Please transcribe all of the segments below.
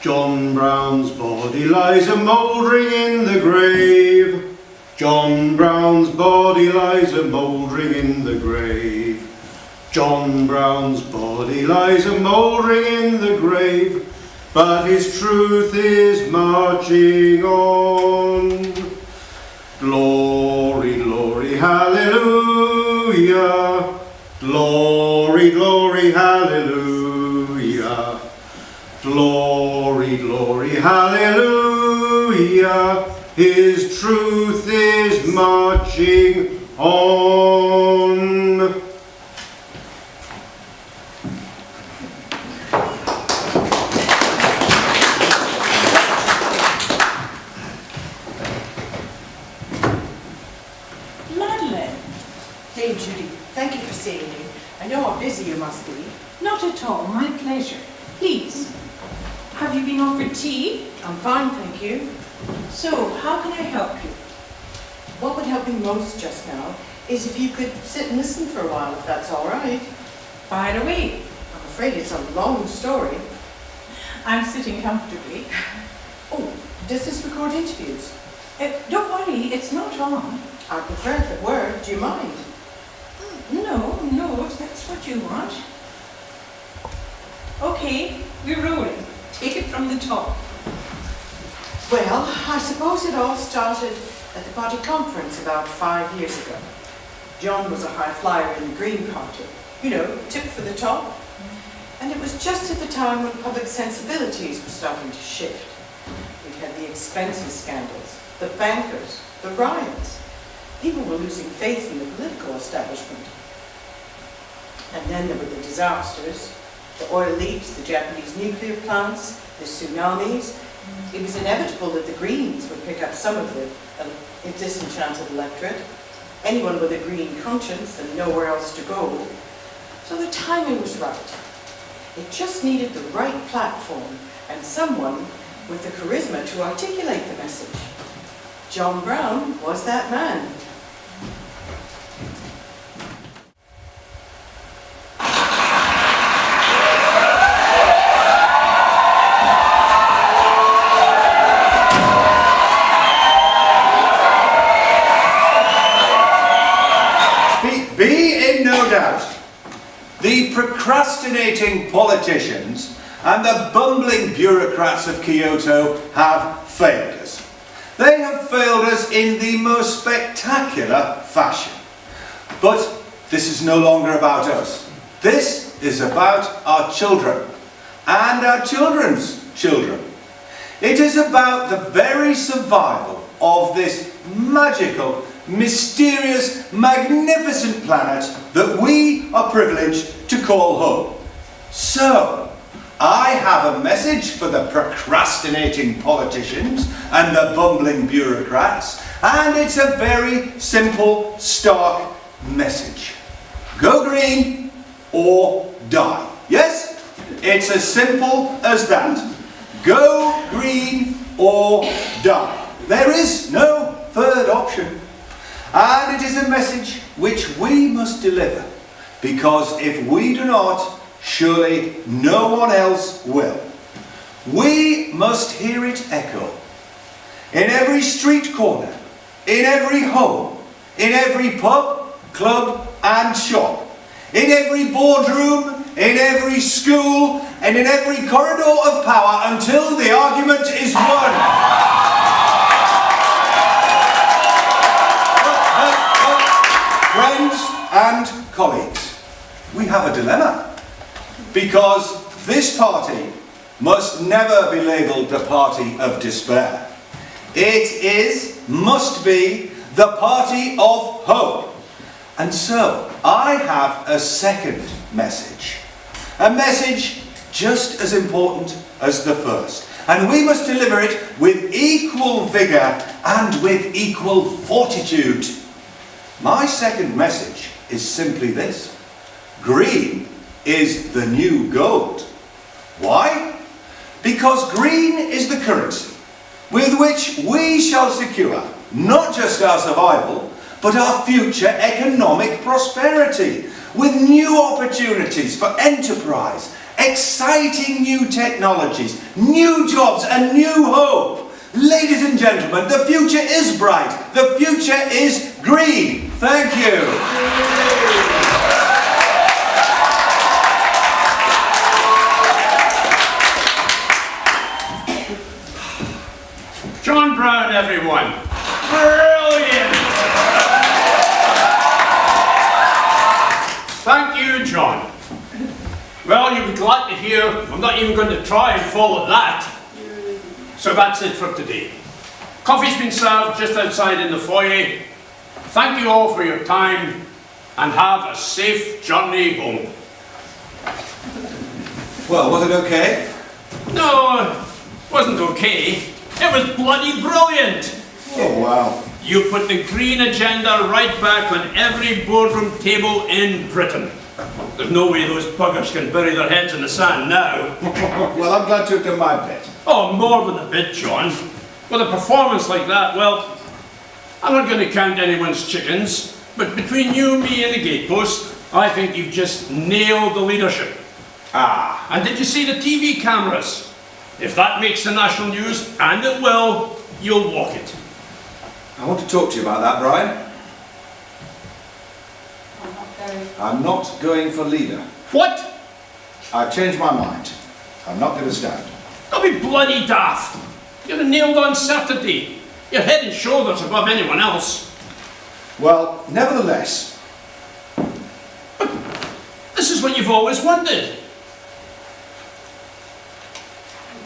John Brown's body lies a-mouldering in the grave. John Brown's body lies a-mouldering in the grave. John Brown's body lies a-mouldering in the grave, but his truth is marching on. Glory, glory, hallelujah. Glory, glory, hallelujah. Glory, glory, hallelujah. His truth is marching on. Madeline. Hey, Judy. Thank you for seeing me. I know how busy you must be. Not at all. My pleasure. Please. Have you been offered tea? I'm fine, thank you. So, how can I help you? What would help me most just now is if you could sit and listen for a while, if that's all right. Fire away. I'm afraid it's a long story. I'm sitting comfortably. Oh, does this record interviews? Don't worry, it's not on. I'd prefer if it were. Do you mind? No, if that's what you want. Okay, we're rolling. Take it from the top. Well, I suppose it all started at the party conference about 5 years ago. John was a high flyer in the Green Party. You know, tip for the top. And it was just at the time when public sensibilities were starting to shift. We had the expenses scandals, the bankers, the riots. People were losing faith in the political establishment. And then there were the disasters, the oil leaks, the Japanese nuclear plants, the tsunamis. It was inevitable that the Greens would pick up some of the disenchanted electorate. Anyone with a green conscience and nowhere else to go. So the timing was right. It just needed the right platform and someone with the charisma to articulate the message. John Brown was that man. Be in no doubt, the procrastinating politicians and the bumbling bureaucrats of Kyoto have failed us. They have failed us in the most spectacular fashion. But this is no longer about us. This is about our children and our children's children. It is about the very survival of this magical, mysterious, magnificent planet that we are privileged to call home. So, I have a message for the procrastinating politicians and the bumbling bureaucrats, and it's a very simple, stark message. Go green or die. Yes? It's as simple as that. Go green or die. There is no third option. And it is a message which we must deliver, because if we do not, surely no one else will. We must hear it echo in every street corner, in every home, in every pub, club and shop, in every boardroom, in every school, and in every corridor of power until the argument is won. Friends and colleagues, we have a dilemma, because this party must never be labelled the party of despair. It must be the party of hope. And so, I have a second message. A message just as important as the first. And we must deliver it with equal vigour and with equal fortitude. My second message is simply this: green is the new gold. Why? Because green is the currency with which we shall secure not just our survival, but our future economic prosperity, with new opportunities for enterprise, exciting new technologies, new jobs and new hope. Ladies and gentlemen, the future is bright. The future is green. Thank you. John Brown, everyone. Brilliant! Thank you, John. Well, you'll be glad to hear I'm not even going to try and follow that. So that's it for today. Coffee's been served just outside in the foyer. Thank you all for your time and have a safe journey home. Well, was it okay? No, it wasn't okay. It was bloody brilliant. Oh, wow. You put the green agenda right back on every boardroom table in Britain. There's no way those buggers can bury their heads in the sand now. Well, I'm glad to have done my bit. Oh, more than a bit, John. With a performance like that, well, I'm not going to count anyone's chickens, but between you, me and the gatepost, I think you've just nailed the leadership. Ah, And did you see the TV cameras? If that makes the national news, and it will, you'll walk it. I want to talk to you about that, Brian. I'm not going for leader. What? I've changed my mind. I'm not going to stand. Don't be bloody daft. You're a nailed-on certainty. You're head and shoulders above anyone else. Well, nevertheless, This is what you've always wanted.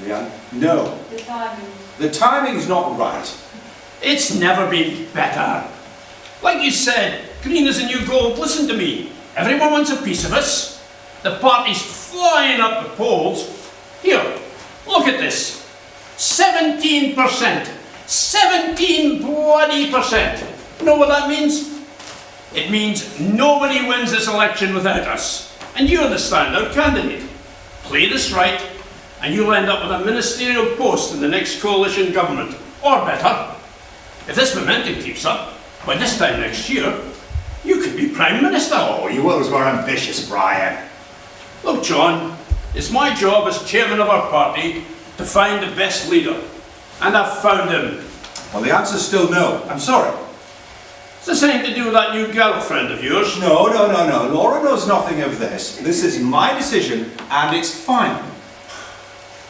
yeah, no. The timing's not right. It's never been better. Like you said, green is a new gold. Listen to me. Everyone wants a piece of us. The party's flying up the polls. Here, look at this. 17%. 17 bloody percent. Know what that means? It means nobody wins this election without us. And you're the standout candidate. Play this right, and you'll end up with a ministerial post in the next coalition government. Or better, if this momentum keeps up, by this time next year, you could be Prime Minister. Oh, you always were ambitious, Brian. Look, John, it's my job as chairman of our party to find the best leader. And I've found him. Well, the answer's still no. I'm sorry. Is this anything to do with that new girlfriend of yours? No. Laura knows nothing of this. This is my decision, and it's final.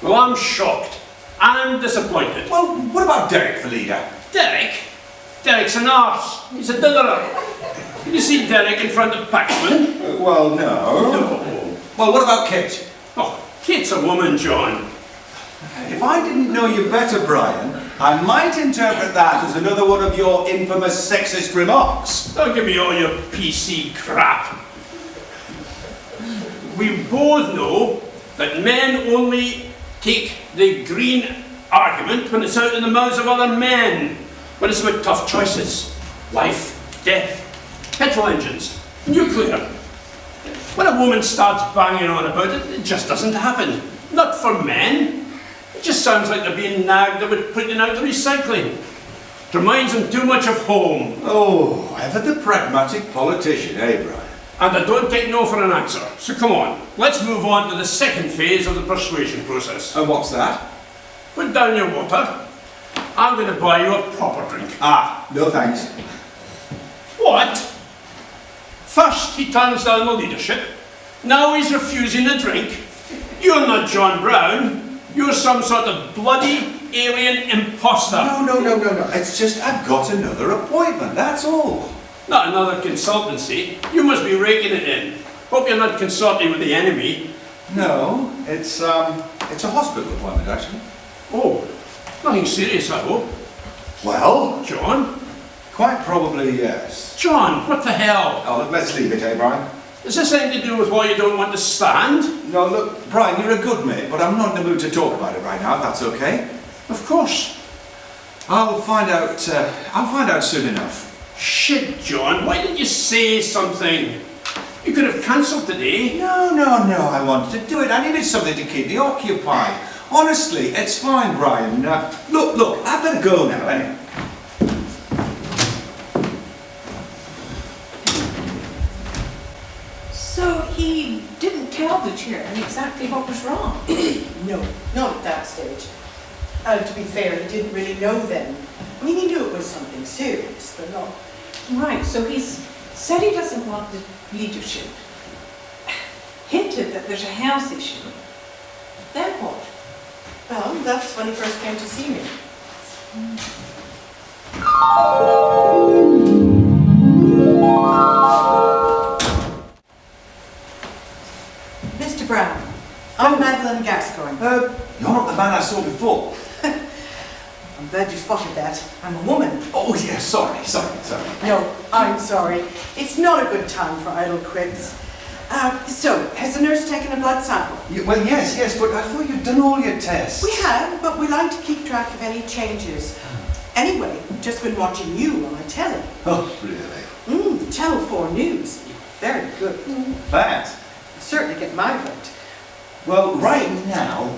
Well, I'm shocked. I'm disappointed. Well, what about Derek for leader? Derek? Derek's an arse. He's a dillerer. Did you see Derek in front of Paxman? Well, no. No. Well, what about Kate? Oh, Kate's a woman, John. If I didn't know you better, Brian, I might interpret that as another one of your infamous sexist remarks. Don't give me all your PC crap. We both know that men only take the green argument when it's out in the mouths of other men. When it's about tough choices. Life, death, petrol engines, nuclear. When a woman starts banging on about it, it just doesn't happen. Not for men. It just sounds like they're being nagged about putting out the recycling. It reminds them too much of home. Oh, ever the pragmatic politician, eh, Brian? And I don't take no for an answer. So come on, let's move on to the second phase of the persuasion process. And what's that? Put down your water. I'm going to buy you a proper drink. Ah, no thanks. What? First he turns down the leadership. Now he's refusing a drink. You're not John Brown. You're some sort of bloody alien imposter. No. It's just I've got another appointment, that's all. Not another consultancy. You must be raking it in. Hope you're not consorting with the enemy. No, it's a hospital appointment, actually. Oh, nothing serious, I hope. Well, John? quite probably yes. John, what the hell? Oh, look, let's leave it, eh, Brian? Is this anything to do with why you don't want to stand? No, look, Brian, you're a good mate, but I'm not in the mood to talk about it right now, if that's okay. Of course. I'll find out soon enough. Shit, John, why didn't you say something? You could have cancelled today. No, I wanted to do it. I needed something to keep me occupied. Honestly, it's fine, Brian. Look, I better go now, anyway. So he didn't tell the chairman exactly what was wrong? No, not at that stage. To be fair, he didn't really know then. I mean, he knew it was something serious, but not. Right, so he's said he doesn't want the leadership. Hinted that there's a health issue. Then what? Well, that's when he first came to see me. Mr. Brown, I'm Madeline Gascoigne. You're not the man I saw before. I'm glad you spotted that. I'm a woman. Oh, yeah, sorry. No, I'm sorry. It's not a good time for idle quips. So, has the nurse taken a blood sample? Well, yes, but I thought you'd done all your tests. We have, but we like to keep track of any changes. Anyway, just been watching you on the telly. Oh, really? Channel 4 News. Very good. Thanks. Certainly get my vote. Well, right now,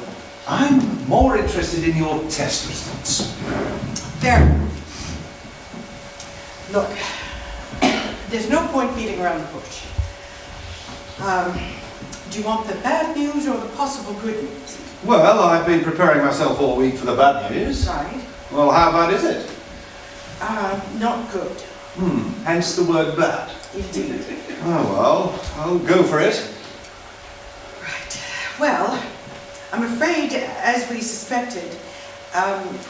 I'm more interested in your test results. Fair enough. Look, there's no point beating around the bush. Do you want the bad news or the possible good news? Well, I've been preparing myself all week for the bad news. Right. Well, how bad is it? Not good. Hence the word bad. Indeed. Oh, well, I'll go for it. Right. Well, I'm afraid, as we suspected,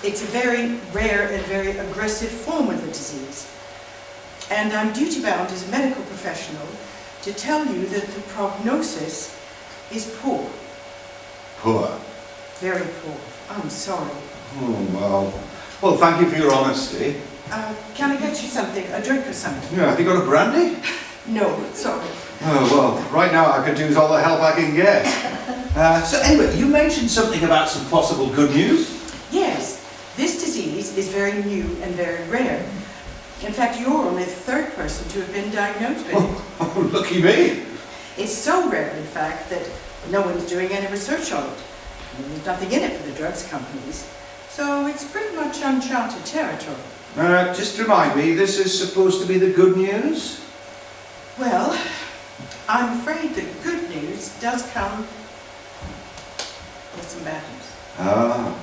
it's a very rare and very aggressive form of the disease. And I'm duty-bound as a medical professional to tell you that the prognosis is poor. Poor. Very poor. I'm sorry. Oh, well, thank you for your honesty. Can I get you something? A drink or something? Yeah, have you got a brandy? No, sorry. Oh, well, right now I could use all the help I can get. So anyway, you mentioned something about some possible good news? Yes, this disease is very new and very rare. In fact, you're only the third person to have been diagnosed with it. Oh, lucky me. It's so rare, in fact, that no one's doing any research on it. And there's nothing in it for the drugs companies. So it's pretty much uncharted territory. Just remind me, this is supposed to be the good news? Well, I'm afraid the good news does come with some bad news. Ah,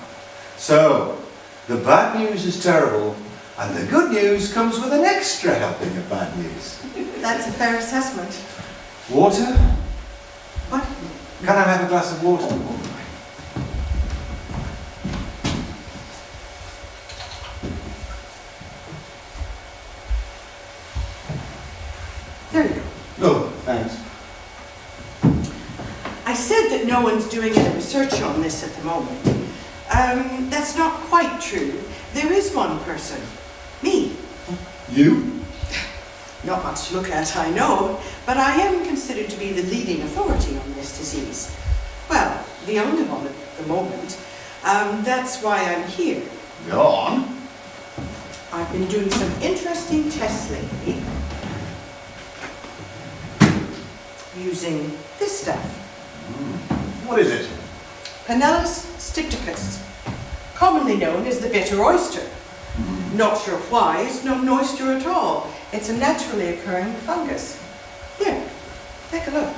so the bad news is terrible, and the good news comes with an extra helping of bad news. That's a fair assessment. Water? What? Can I have a glass of water? There you go. Oh, thanks. I said that no one's doing any research on this at the moment. That's not quite true. There is one person. Me. You? Not much to look at, I know, but I am considered to be the leading authority on this disease. Well, the only one at the moment. That's why I'm here. Go on. I've been doing some interesting tests lately using this stuff. What is it? Panellus stipticus, commonly known as the bitter oyster. Not sure why, it's no oyster at all. It's a naturally occurring fungus. Here, take a look.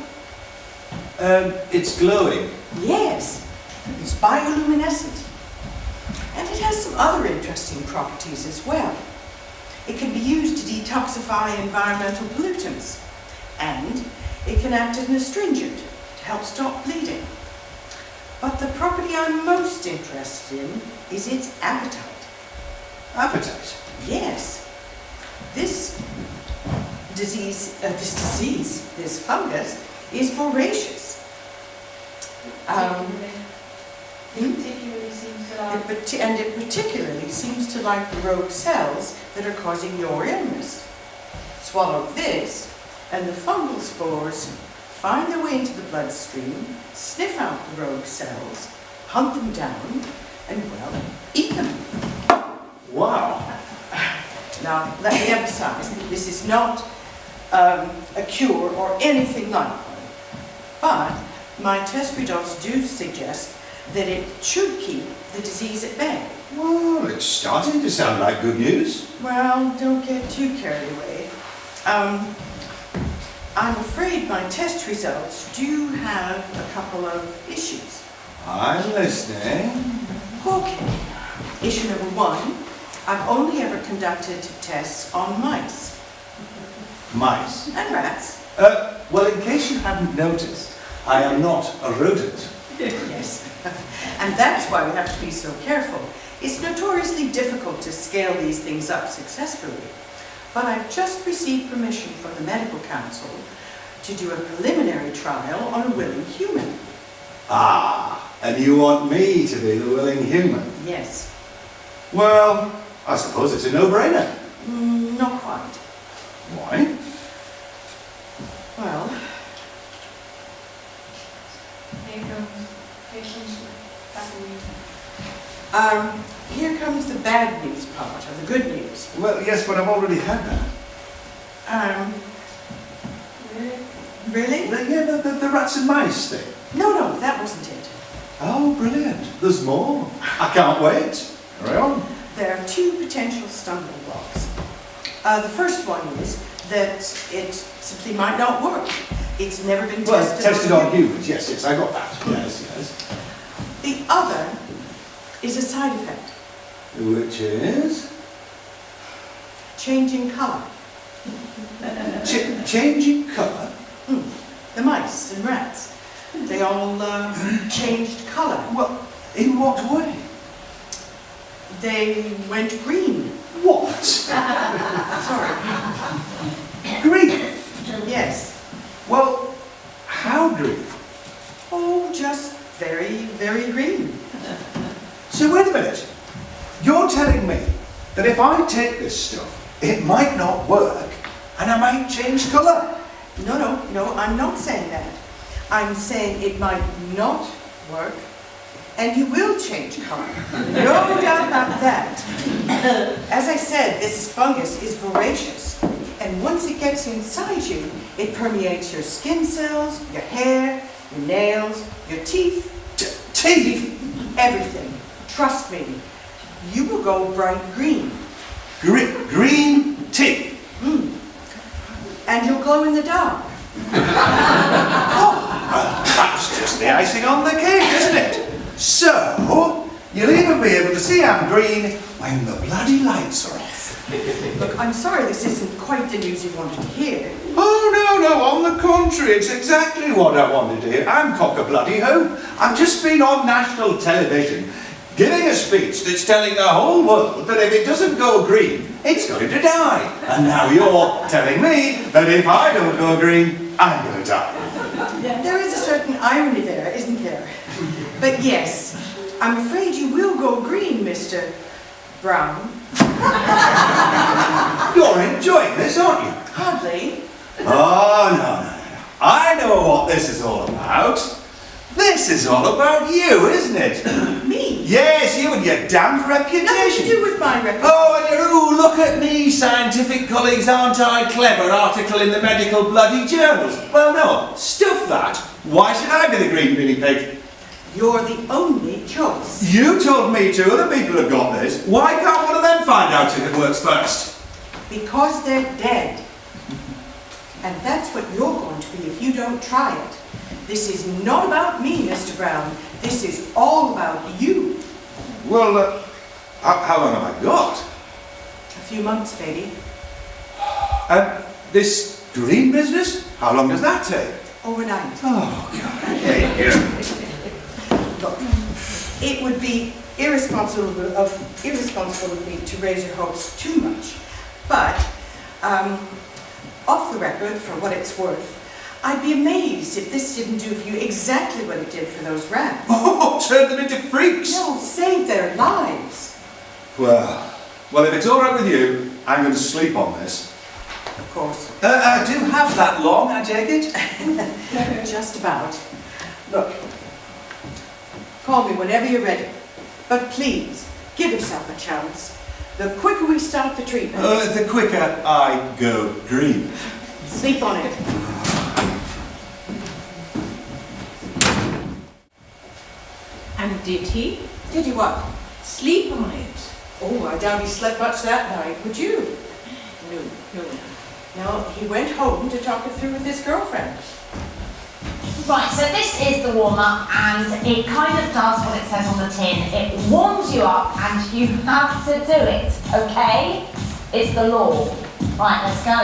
It's glowing. Yes, it's bioluminescent. And it has some other interesting properties as well. It can be used to detoxify environmental pollutants. And it can act as an astringent to help stop bleeding. But the property I'm most interested in is its appetite. Appetite? Yes. This fungus, is voracious. It particularly seems to like the rogue cells that are causing your illness. Swallow this, and the fungal spores find their way into the bloodstream, sniff out the rogue cells, hunt them down, and, well, eat them. Wow. Now, let me emphasize, this is not a cure or anything like one, but my test results do suggest that it should keep the disease at bay. Well, it's starting to sound like good news. Well, don't get too carried away. I'm afraid my test results do have a couple of issues. I'm listening. Okay. Issue number one, I've only ever conducted tests on mice Mice. and rats. Well, in case you hadn't noticed, I am not a rodent. Yes. And that's why we have to be so careful. It's notoriously difficult to scale these things up successfully. But I've just received permission from the medical council to do a preliminary trial on a willing human. Ah, and you want me to be the willing human? Yes. Well, I suppose it's a no-brainer. Not quite. Why? Well, here comes the bad news part of the good news. Well, yes, but I've already had that. Really? The rats and mice thing. No, that wasn't it. Oh, brilliant. There's more. I can't wait. Carry on. There are two potential stumbling blocks. The first one is that it simply might not work. It's never been Well, tested, tested on humans. Yes, I got that. Yes. The other is a side effect, Which is? changing colour. Changing colour? The mice and rats, they all changed colour. Well, in what way? They went green. What? Sorry. Green? Yes. Well, how green? Oh, just very, very green. So wait a minute. You're telling me that if I take this stuff, it might not work and I might change colour? No, I'm not saying that. I'm saying it might not work and you will change colour. No doubt about that. As I said, this fungus is voracious, and once it gets inside you, it permeates your skin cells, your hair, your nails, your teeth. Teeth? Everything. Trust me. You will go bright green. Green teeth? And you'll glow in the dark. That's just the icing on the cake, isn't it? So, you'll even be able to see I'm green when the bloody lights are off. Look, I'm sorry this isn't quite the news you wanted to hear. Oh, no, on the contrary, it's exactly what I wanted to hear. I'm cock-a-bloody-ho. I've just been on national television giving a speech that's telling the whole world that if it doesn't go green, it's going to die. And now you're telling me that if I don't go green, I'm going to die. There is a certain irony there, isn't there? But yes, I'm afraid you will go green, Mr. Brown. You're enjoying this, aren't you? Hardly. Oh, no. I know what this is all about. This is all about you, isn't it? Me? Yes, you and your damned Nothing to reputation. do with my reputation. Oh, and ooh, look at me, scientific colleagues, aren't I clever? Article in the medical bloody journals. Well, no, stuff that. Why should I be the green guinea pig? You're the only choice. You told me two other people have got this. Why can't one of them find out if it works first? Because they're dead. And that's what you're going to be if you don't try it. This is not about me, Mr. Brown. This is all about you. Well, how long have I got? A few months, maybe. And this green business? How long does that take? Overnight. Oh, God, I hate you. Look, it would be irresponsible of me to raise your hopes too much. But, off the record, for what it's worth, I'd be amazed if this didn't do for you exactly what it did for those rats. Oh, turn them into freaks. No, save their lives. Well, if it's all right with you, I'm going to sleep on this. of course. I do have that long, I take it? Just about. Look, call me whenever you're ready. But please, give yourself a chance. The quicker we start the treatment, The quicker I go green. sleep on it. And did he? Did you what? Sleep on it? Oh, I doubt he slept much that night, would you? No. No, he went home to talk it through with his girlfriend. Right, so this is the warm-up, and it kind of does what it says on the tin. It warms you up, and you have to do it, okay? It's the law. Right, let's go.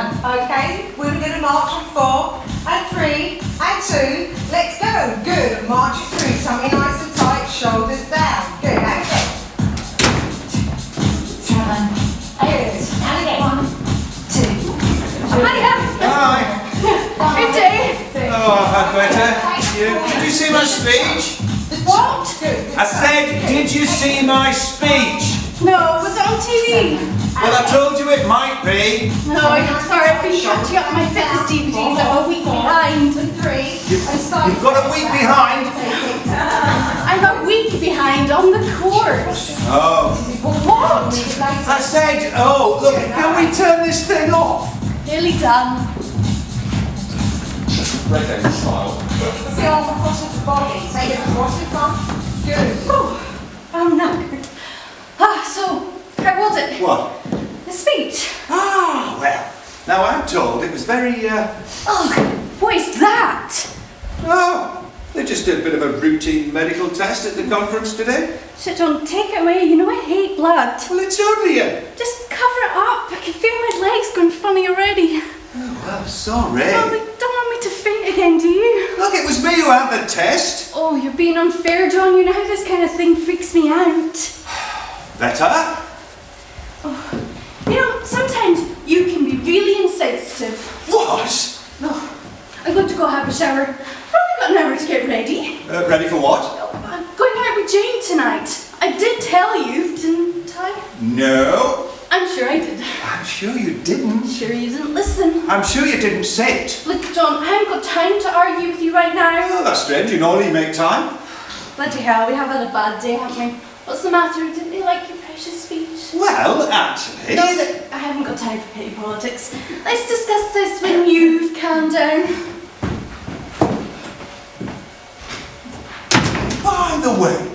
Okay, we're going to march on 4 and 3 and 2. Let's go. Good. And march it through. Something nice and tight. Shoulders down. Good. Okay. 7, 8, and again. 2. Hi. Good day. Oh, I've had better. Did you see my speech? What? I said, did you see my speech? No, was it on TV? Well, I told you it might be. No, I'm sorry, I've been catching up my fitness DVDs. I'm a week behind. 3 and start. You've got a week behind. I'm a week behind on the course. Oh. What? I said, oh, look, can we turn this thing off? Nearly done. See all the cross of the body. Say it across the front. Good. Oh, I'm knackered. So, how was it? What? The speech? Ah, well, now I'm told it was very, Oh, what is that? oh, they just did a bit of a routine medical test at the conference today. Shit, John, take it away. You know I hate blood. Well, it's only a... Just cover it up. I can feel my legs going funny already. Oh, well, sorry. Oh, you don't want me to faint again, do you? Look, it was me who had the test. Oh, you're being unfair, John. You know how this kind of thing freaks me out. Better? You know, sometimes you can be really insensitive. What? Oh, I'm going to go have a shower. I've only got an hour to get ready. Ready for what? Oh, I'm going out with Jane tonight. I did tell you, didn't I? No. I'm sure I did. I'm sure you didn't. Sure you didn't listen. I'm sure you didn't say it. Look, John, I haven't got time to argue with you right now. Oh, that's strange. You normally make time. Bloody hell, we have had a bad day, haven't we? What's the matter? Didn't they like your precious speech? Well, actually... No, I haven't got time for petty politics. Let's discuss this when you've calmed down. By the way,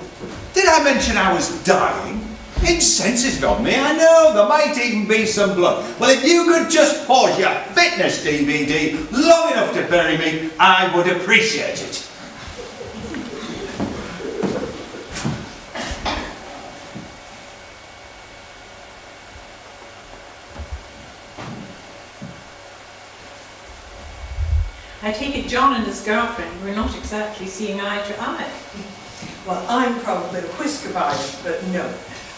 did I mention I was dying? Insensitive of me, I know, there might even be some blood. Well, if you could just pause your fitness DVD long enough to bury me, I would appreciate it. I take it John and his girlfriend were not exactly seeing eye to eye. Well, I'm probably a whisker biased, but no.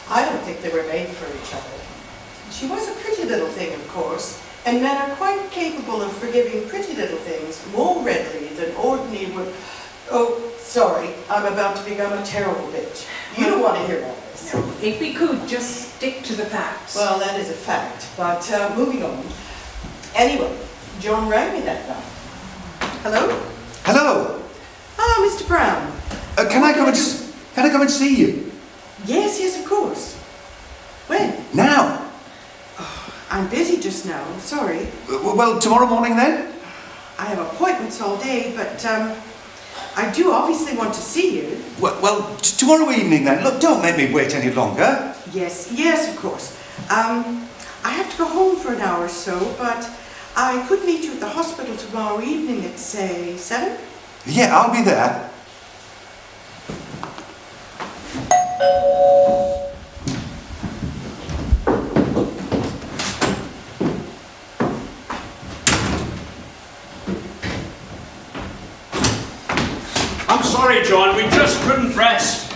I don't think they were made for each other. She was a pretty little thing, of course, and men are quite capable of forgiving pretty little things more readily than ordinary would. Oh, sorry, I'm about to become a terrible bitch. You don't want to hear all this. No, if we could just stick to the facts. Well, that is a fact, but moving on. Anyway, John rang me that night. Hello? Hello. Ah, Mr. Brown. Can I come and see you? Yes, of course. When? Now. I'm busy just now, sorry. Well, tomorrow morning then? I have appointments all day, but I do obviously want to see you. Well, tomorrow evening then. Look, don't make me wait any longer. Yes, of course. I have to go home for an hour or so, but I could meet you at the hospital tomorrow evening at, say, 7? Yeah, I'll be there. I'm sorry, John, we just couldn't rest.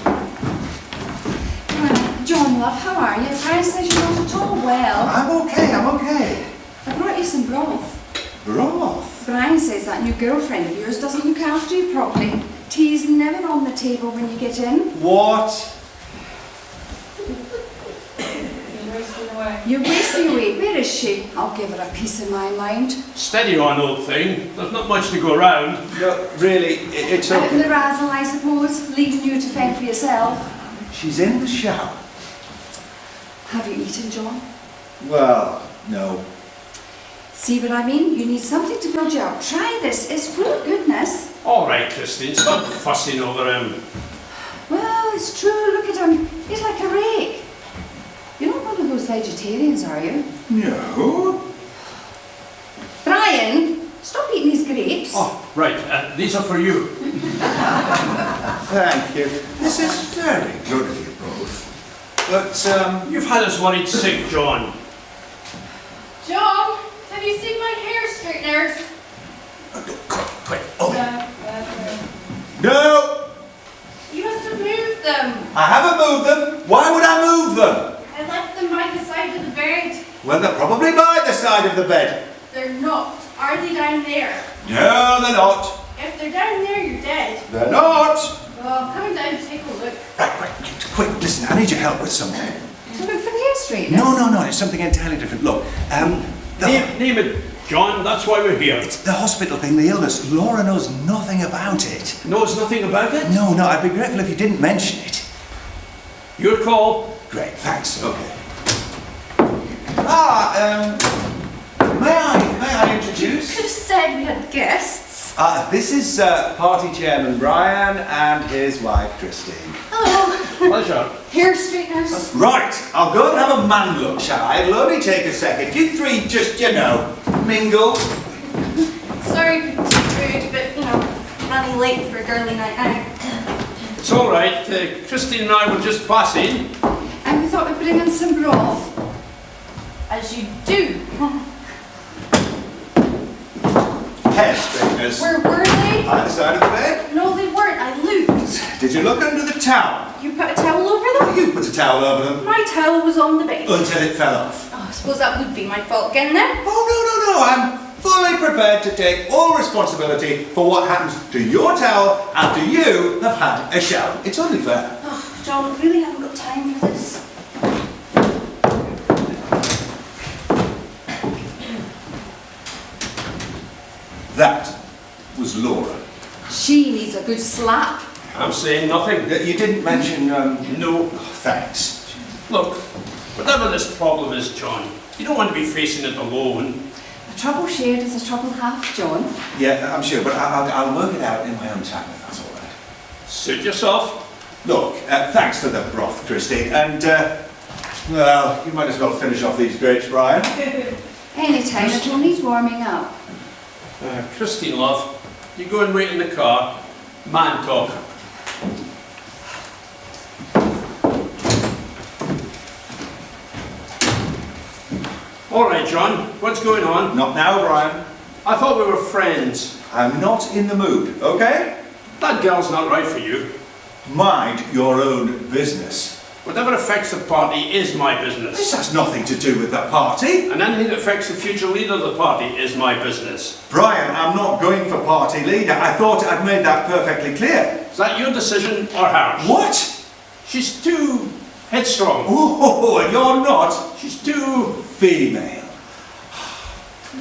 John, love, how are you? Brian says you're not at all well. I'm okay. I brought you some broth. Broth? Brian says that new girlfriend of yours doesn't look after you properly. Tea's never on the table when you get in. What? away. You're wasting away. Where is she? I'll give her a piece of my mind. Steady on, old thing. There's not much to go around. No, really, it's Out in okay. the razzle, I suppose, leaving you to fend for yourself. She's in the shower. Have you eaten, John? Well, no. See what I mean? You need something to build you up. Try this. It's full of goodness. All right, Christine, stop fussing over him. Well, it's true. Look at him. He's like a rake. You're not one of those vegetarians, are you? No. Brian, stop eating these grapes. Oh, right, these are for you. Thank you. This is very good of you both. But, You've had us worried sick, John. John, have you seen my hair straighteners? quick, over. No! You must have moved them. I haven't moved them. Why would I move them? I left them by the side of the bed. Well, they're probably by the side of the bed. They're not. Are they down there? No, they're not. If they're down there, you're dead. They're not. Well, I'm coming down to take a look. Right, quick, listen, I need your help with something. To look for the hair straighteners. No, it's something entirely different. Look, Name it, John, that's why we're here. it's the hospital thing, the illness. Laura knows nothing about it. Knows nothing about it? No, I'd be grateful if you didn't mention it. Your call. Great, thanks. Okay. May I introduce? Could have said we had guests. This is party chairman Brian and his wife Christine. Hello. Pleasure. Hair straighteners. Right, I'll go and have a man look, shall I? It'll only take a second. You three just, mingle. Sorry to be rude, but, running late for a girly night out. It's all right. Christine and I were just passing. And we thought we'd bring in some broth. As you do. Hair straighteners. Where were they? Either side of the bed. No, they weren't. I looked. Did you look under the towel? You put a towel over them? You put a towel over them My towel was on the bed. until it fell off. Oh, I suppose that would be my fault again then. Oh, no. I'm fully prepared to take all responsibility for what happens to your towel after you have had a shower. It's only fair. Oh, John, we really haven't got time for this. That was Laura. She needs a good slap. I'm saying nothing. You didn't mention, No. thanks. Look, whatever this problem is, John, you don't want to be facing it alone. A trouble shared is a trouble half, John. Yeah, I'm sure, but I'll work it out in my own time if that's all right. Suit yourself. Look, thanks for the broth, Christine, and, well, you might as well finish off these grapes, Brian. Anytime, it all needs warming up. Christine, love, you go and wait in the car. Man talk. All right, John, what's going on? Not now, Brian. I thought we were friends. I'm not in the mood, okay? That girl's not right for you. Mind your own business. Whatever affects the party is my This business. has nothing to do with the party. And anything that affects the future leader of the party is my business. Brian, I'm not going for party leader. I thought I'd made that perfectly clear. Is that your decision or hers? What? She's too headstrong. Oh, and you're not She's too... female.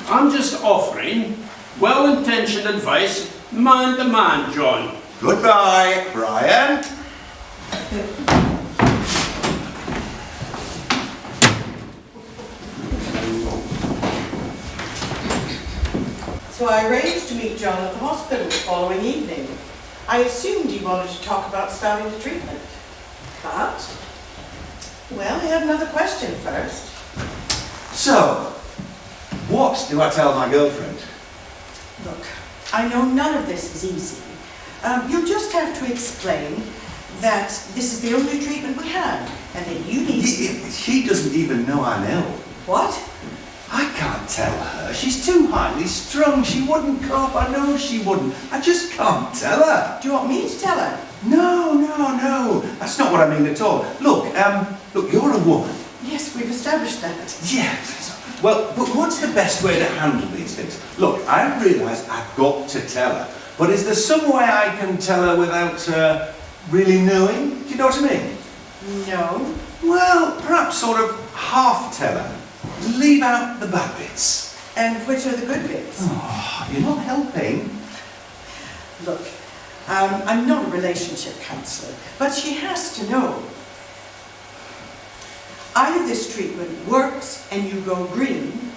I'm just offering well-intentioned advice, man to man, John. Goodbye, Brian. So I arranged to meet John at the hospital the following evening. I assumed he wanted to talk about starting the treatment. But, well, I have another question first. So, what do I tell my girlfriend? Look, I know none of this is easy. You'll just have to explain that this is the only treatment we have, and that you need to... She doesn't even know I know. What? I can't tell her. She's too highly strung. She wouldn't cope. I know she wouldn't. I just can't tell her. Do you want me to tell her? No. That's not what I mean at all. Look, you're a woman. Yes, we've established that. Yes. Well, but what's the best way to handle these things? Look, I realise I've got to tell her. But is there some way I can tell her without her really knowing? Do you know what I mean? No. Well, perhaps sort of half-teller. Leave out the bad bits. And which are the good bits? Oh, you're not helping. Look, I'm not a relationship counsellor, but she has to know. Either this treatment works and you go green,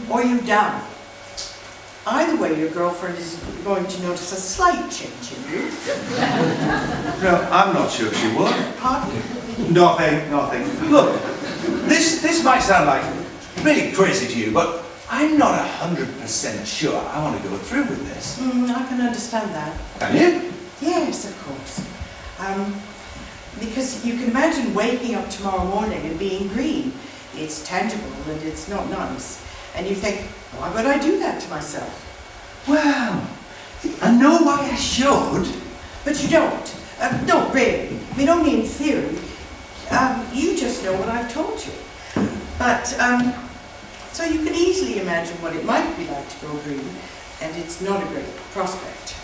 or you down. Either way, your girlfriend is going to notice a slight change in you. No, I'm not sure she would. Pardon? Nothing. Look, this might sound like really crazy to you, but I'm not 100% sure I want to go through with this. I can understand that. Can you? Yes, of course. Because you can imagine waking up tomorrow morning and being green. It's tangible and it's not nice. And you think, why would I do that to myself? Well, I know why I should. But you don't. No, really. I mean, only in theory. You just know what I've told you. But, so you can easily imagine what it might be like to go green, and it's not a great prospect.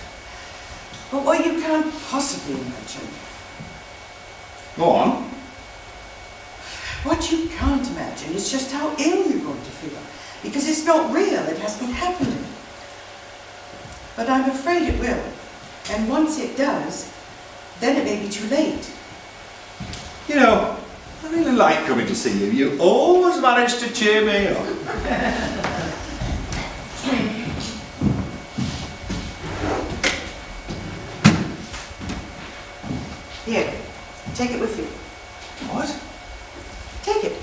But what you can't possibly imagine, Go on. what you can't imagine is just how ill you're going to feel. Because it's not real, it hasn't happened. But I'm afraid it will. And once it does, then it may be too late. You know, I really like coming to see you. You always manage to cheer me up. Here, take it with you. What? Take it.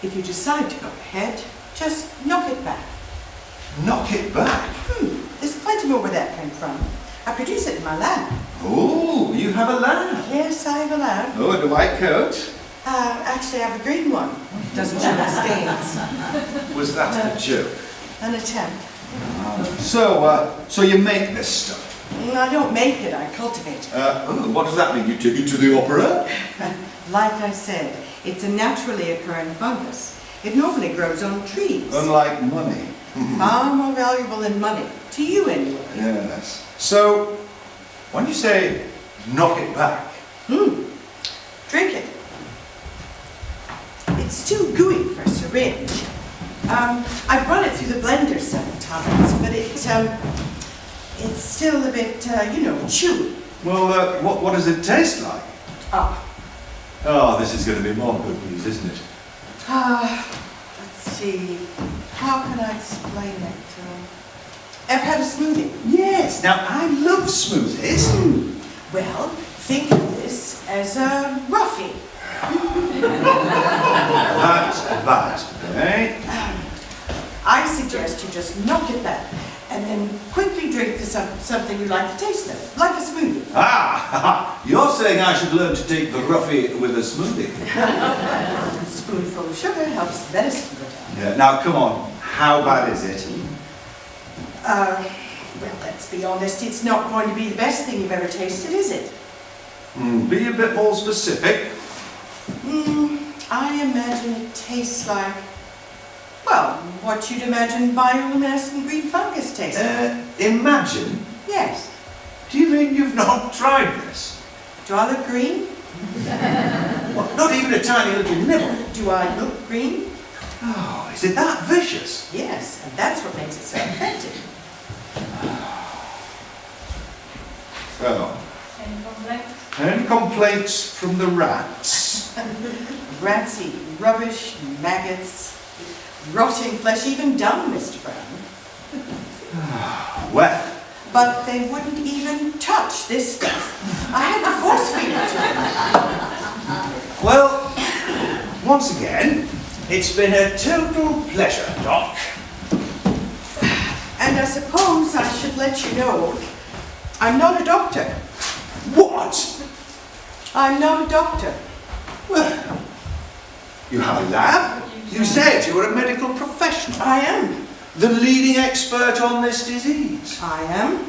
If you decide to go ahead, just knock it back. Knock it back? There's plenty more where that came from. I produce it in my lab. Oh, you have a lab. Yes, I have a lab. Oh, and a white coat. Actually, I have a green one. Doesn't show the stains. Was that a joke? An attempt. So you make this stuff? I don't make it, I cultivate it. What does that mean? You take it to the opera? Like I said, it's a naturally occurring fungus. It normally grows on trees. Unlike money. Far more valuable than money. To you, anyway. Yes. So, when you say knock it back, Drink it. It's too gooey for a syringe. I've run it through the blender several times, but it's still a bit, chewy. well, what does it taste like? Ah, Oh, this is going to be more good news, isn't it? let's see. How can I explain it? Ever had a smoothie? Yes. Now, I love smoothies. Well, think of this as a roughie. That's bad, eh? I suggest you just knock it back and then quickly drink something you like the taste of, like a smoothie. You're saying I should learn to take the roughie with a smoothie? A spoonful of sugar helps the medicine go down. Yeah. Now, come on. How bad is it? Well, let's be honest, it's not going to be the best thing you've ever tasted, is it? Be a bit more specific. I imagine it tastes like, well, what you'd imagine bioluminescent green fungus tastes like. Imagine? Yes. Do you mean you've not tried this? Do I look green? What, not even a tiny little nibble? Do I look green? Oh, is it that vicious? Yes, and that's what makes it so effective. So, any complaints from the rats? Rats eat rubbish, maggots, rotting flesh, even dung, Mr. Brown. Well, But they wouldn't even touch this stuff. I had to force feed it to them. well, once again, it's been a total pleasure, Doc. And I suppose I should let you know, I'm not a doctor. What? I'm not a doctor. Well, you have a lab? You said you were a medical professional. I am. The leading expert on this disease. I am.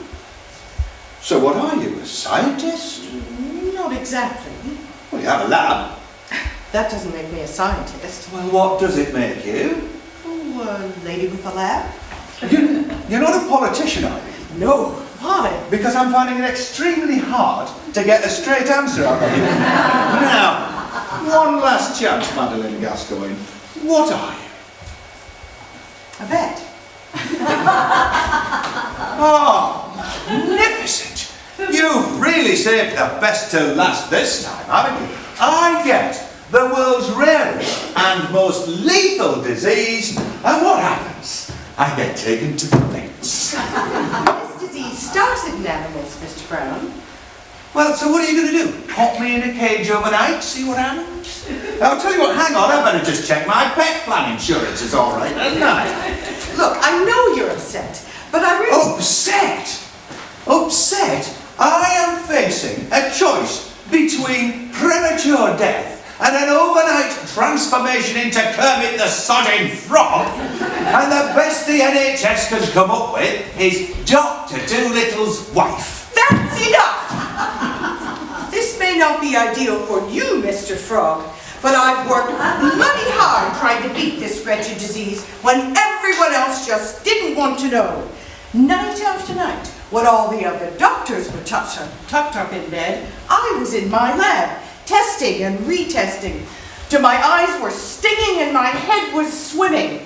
So what are you, a scientist? Not exactly. Well, you have a lab. That doesn't make me a scientist. Well, what does it make you? Oh, a lady with a lab? You're not a politician, are you? No. Why? Because I'm finding it extremely hard to get a straight answer out of you. Now, One last chance, Madeline Gascoigne. What are you? A vet. Oh, magnificent! You've really saved the best till last this time, haven't you? I get the world's rarest and most lethal disease, and what happens? I get taken to the vets. This disease started in animals, Mr. Brown. Well, so what are you going to do? Pop me in a cage overnight, see what happens? I'll tell you what, hang on, I better just check my pet plan insurance is all right, hadn't I? Look, I know you're upset, but I really... Upset? Upset? I am facing a choice between premature death and an overnight transformation into Kermit the Sodding Frog, and the best the NHS can come up with is Dr. Doolittle's wife. That's enough! This may not be ideal for you, Mr. Frog, but I've worked bloody hard trying to beat this wretched disease when everyone else just didn't want to know. Night after night, when all the other doctors were tucked up in bed, I was in my lab, testing and retesting, till my eyes were stinging and my head was swimming.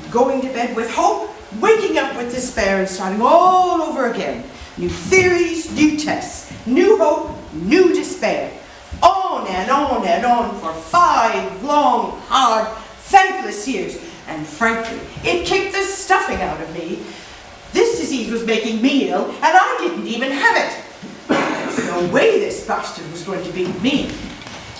Going to bed with hope, waking up with despair, and starting all over again. New theories, new tests, new hope, new despair. On and on and on for 5 long, hard, thankless years. And frankly, it kicked the stuffing out of me. This disease was making me ill, and I didn't even have it. There's no way this bastard was going to beat me.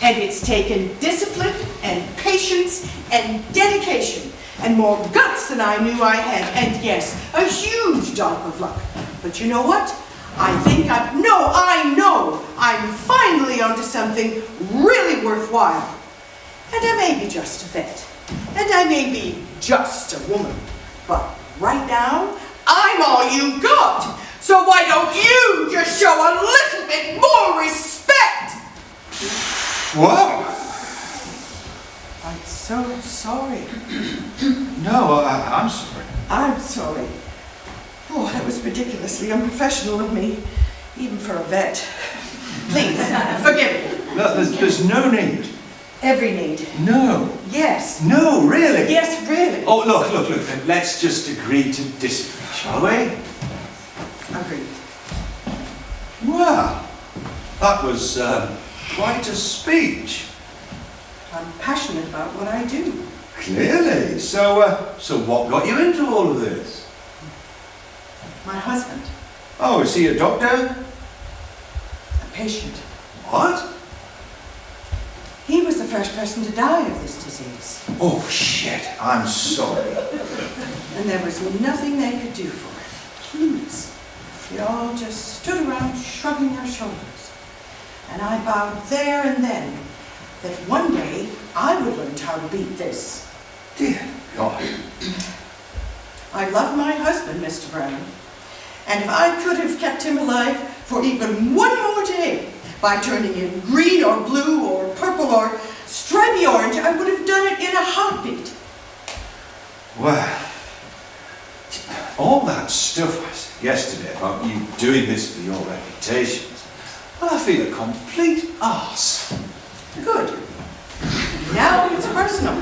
And it's taken discipline and patience and dedication and more guts than I knew I had. And yes, a huge dollop of luck. But you know what? I know I'm finally onto something really worthwhile. And I may be just a vet. And I may be just a woman. But right now, I'm all you've got. So why don't you just show a little bit more respect? Whoa! I'm so sorry. No, I'm sorry. I'm sorry. Oh, that was ridiculously unprofessional of me, even for a vet. Please, forgive me. No, there's no need. Every need. No. Yes. No, really? Yes, really. Oh, look. Let's just agree to disagree, shall we? Agreed. Well, that was quite a speech. I'm passionate about what I do. Clearly. So what got you into all of this? My husband, Oh, is he a doctor? a patient. What? He was the first person to die of this disease. Oh, shit. I'm sorry. And there was nothing they could do for it. Clueless. They all just stood around shrugging their shoulders. And I vowed there and then that one day I would learn how to beat this. Dear God. I love my husband, Mr. Brown. And if I could have kept him alive for even one more day by turning him green or blue or purple or stripy orange, I would have done it in a heartbeat. Well, all that stuff I said yesterday about you doing this for your reputations, well, I feel a complete arse. Good. Now it's personal.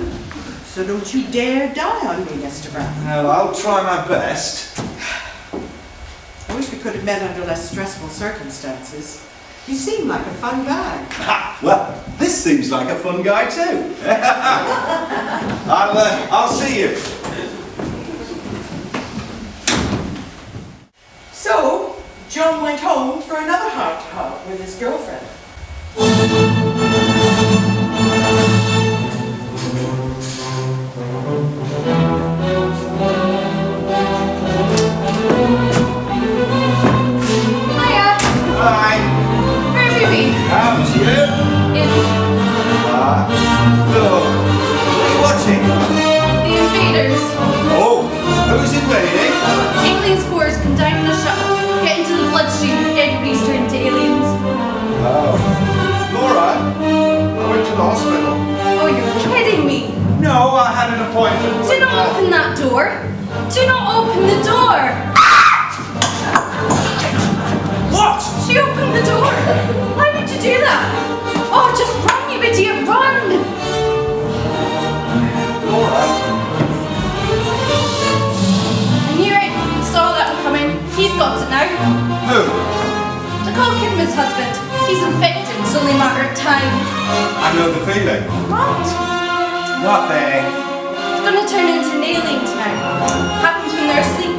So don't you dare die on me, Mr. Brown. Well, I'll try my best. I wish we could have met under less stressful circumstances. You seem like a fun guy. Ha! Well, this seems like a fun guy too. I'll see you. So, John went home for another heart-to-heart with his girlfriend. Hiya! Hi. Where have you been? How's you? In Look. What are you watching? The Invaders. Oh, who's invading? Alien spores come down in a shuttle, get into the bloodstream, and everybody's turned into aliens. Oh. Laura, I went to the hospital. Oh, you're kidding me. No, I had an appointment. Do not open that door. Do not open the door. What? She opened the door. Why would you do that? Oh, just run, you idiot, run. knows it now. Who? They call Kidman's husband. He's infected. It's only a matter of time. I know the feeling. What? Nothing. It's going to turn into an alien tonight. Happens when they're asleep.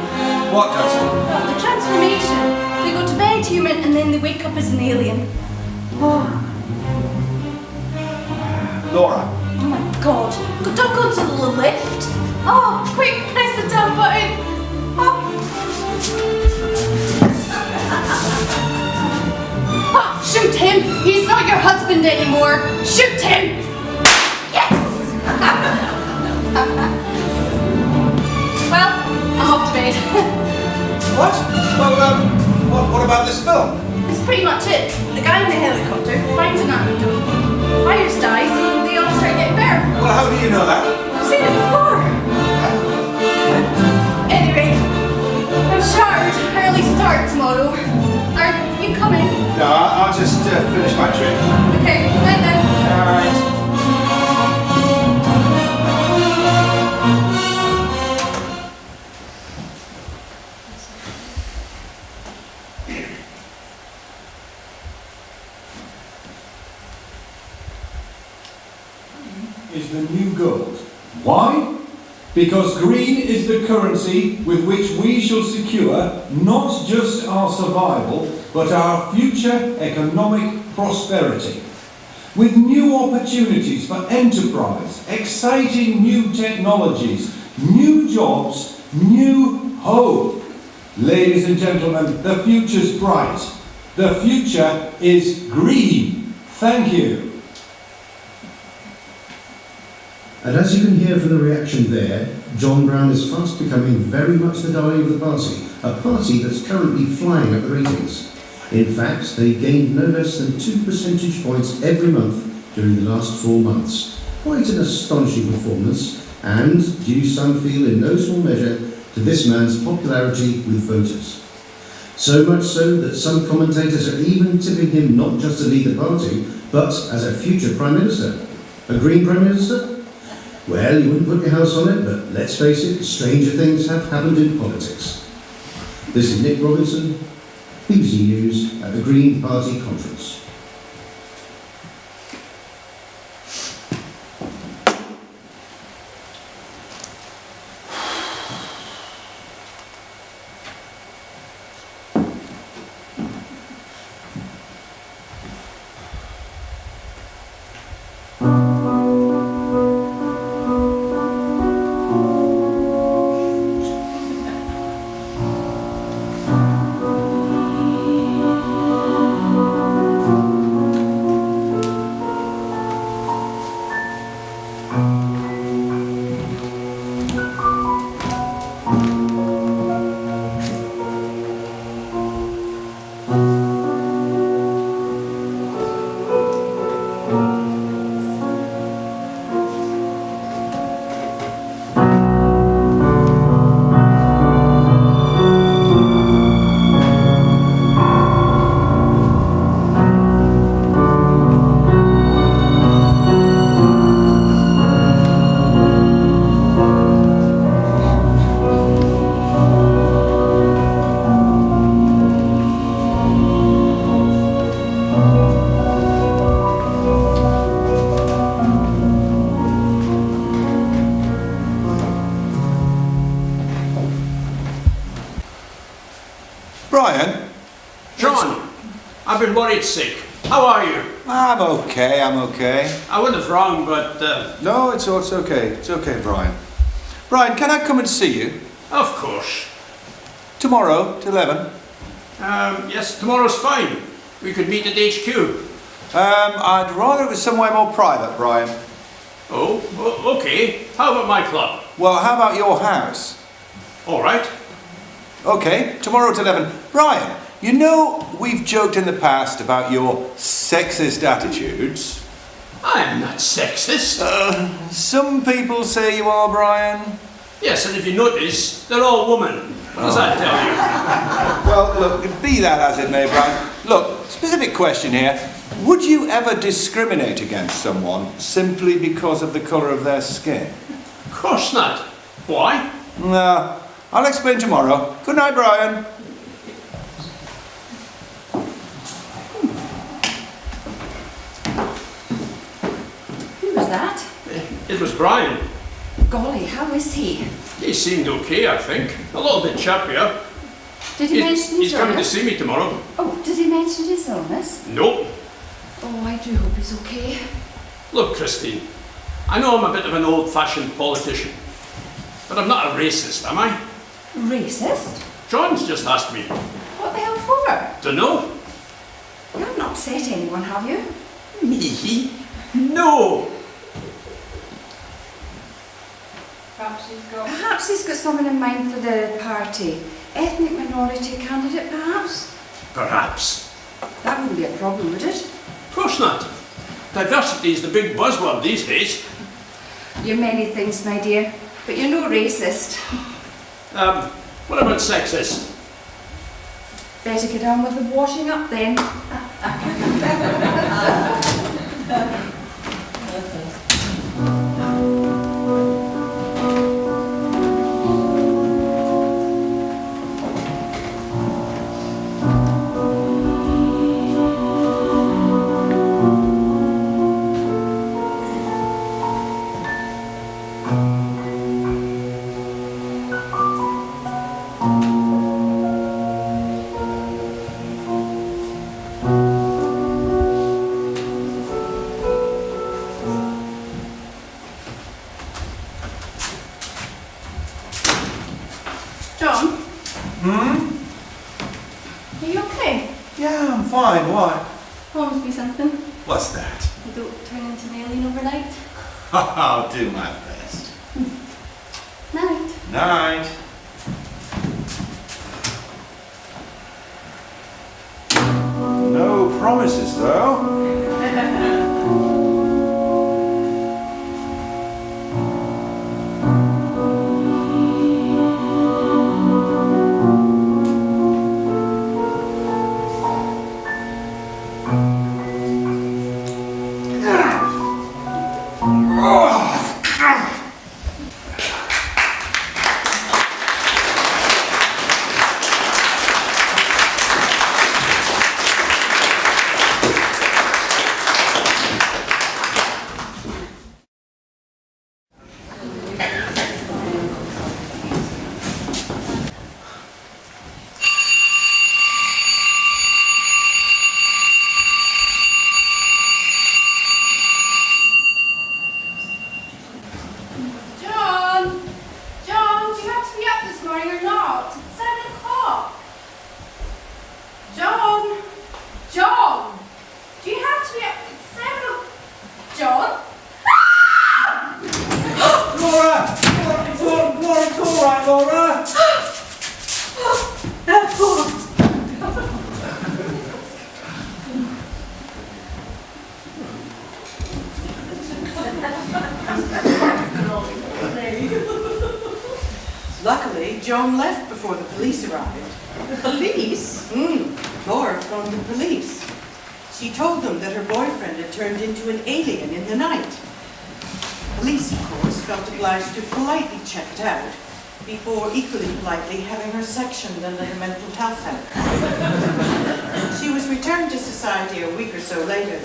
What does? Well, the transformation. They go to bed human and then they wake up as an alien. Laura. Oh my god. Don't go to the lift. Oh, quick, press the down button. Oh. Oh, shoot him. He's not your husband anymore. Shoot him. Yes. Well, I'm off to bed. What? Well, what about this film? That's pretty much it. The guy in the helicopter finds an antidote, fires dies, and they all start getting better. Well, how do you know that? I've seen it before. Anyway, I'm shattered. Early start tomorrow. Are you coming? No, I'll just finish my trip. Okay, night then. Alright. Is the new gold. Why? Because green is the currency with which we shall secure not just our survival, but our future economic prosperity. With new opportunities for enterprise, exciting new technologies, new jobs, new hope. Ladies and gentlemen, the future's bright. The future is green. Thank you. And as you can hear from the reaction there, John Brown is fast becoming very much the darling of the party, a party that's currently flying up the ratings. In fact, they gained no less than 2 percentage points every month during the last 4 months. Quite an astonishing performance, and due some feel in no small measure to this man's popularity with voters. So much so that some commentators are even tipping him not just to lead the party, but as a future Prime Minister. A Green Prime Minister? Well, you wouldn't put your house on it, but let's face it, stranger things have happened in politics. This is Nick Robinson, BBC News at the Green Party Conference. Brian? John, I've been worried sick. How are you? I'm okay. I wouldn't have wrong, but No, it's okay. It's okay, Brian. Brian, can I come and see you? of course. Tomorrow at 11? Yes, tomorrow's fine. We could meet at HQ. I'd rather it was somewhere more private, Brian. Okay. How about my club? Well, how about your house? All right. Okay, tomorrow at 11. Brian, you know we've joked in the past about your sexist attitudes. I'm not sexist. Some people say you are, Brian. Yes, and if you notice, they're all women. What does that tell you? Well, look, be that as it may, Brian. Look, specific question here. Would you ever discriminate against someone simply because of the colour of their skin? Of course not. Why? No, I'll explain tomorrow. Good night, Brian. that? It was Brian. Golly, how is he? He seemed okay, I think. A little bit chirpier. Did he mention his He's coming to illness? see me tomorrow. Oh, did he mention his illness? Nope. Oh, I do hope he's okay. Look, Christine, I know I'm a bit of an old-fashioned politician, but I'm not a racist, am I? Racist? John's just asked me. What the hell for? Dunno. You haven't upset anyone, have you? Me? No. Perhaps he's got someone in mind for the party. Ethnic minority candidate, perhaps? Perhaps. That wouldn't be a problem, would it? Of course not. Diversity is the big buzzword these days. You're many things, my dear, but you're no racist. What about sexist? Better get on with the washing up then. John? Are you okay? Yeah, I'm fine. Why? Promise me something. What's that? You don't turn into an alien overnight. I'll do my best. Night. Night. No promises, though. John! John, do you have to be up this morning or not? It's 7 o'clock. John! John! Do you have to be up at 7 o'clock? John? Laura! Laura, it's all right, Laura! Luckily, Joan left before the police arrived. Police? Laura phoned the police. She told them that her boyfriend had turned into an alien in the night. Police, of course, felt obliged to politely check it out before equally politely having her sectioned under the mental health act. She was returned to society a week or so later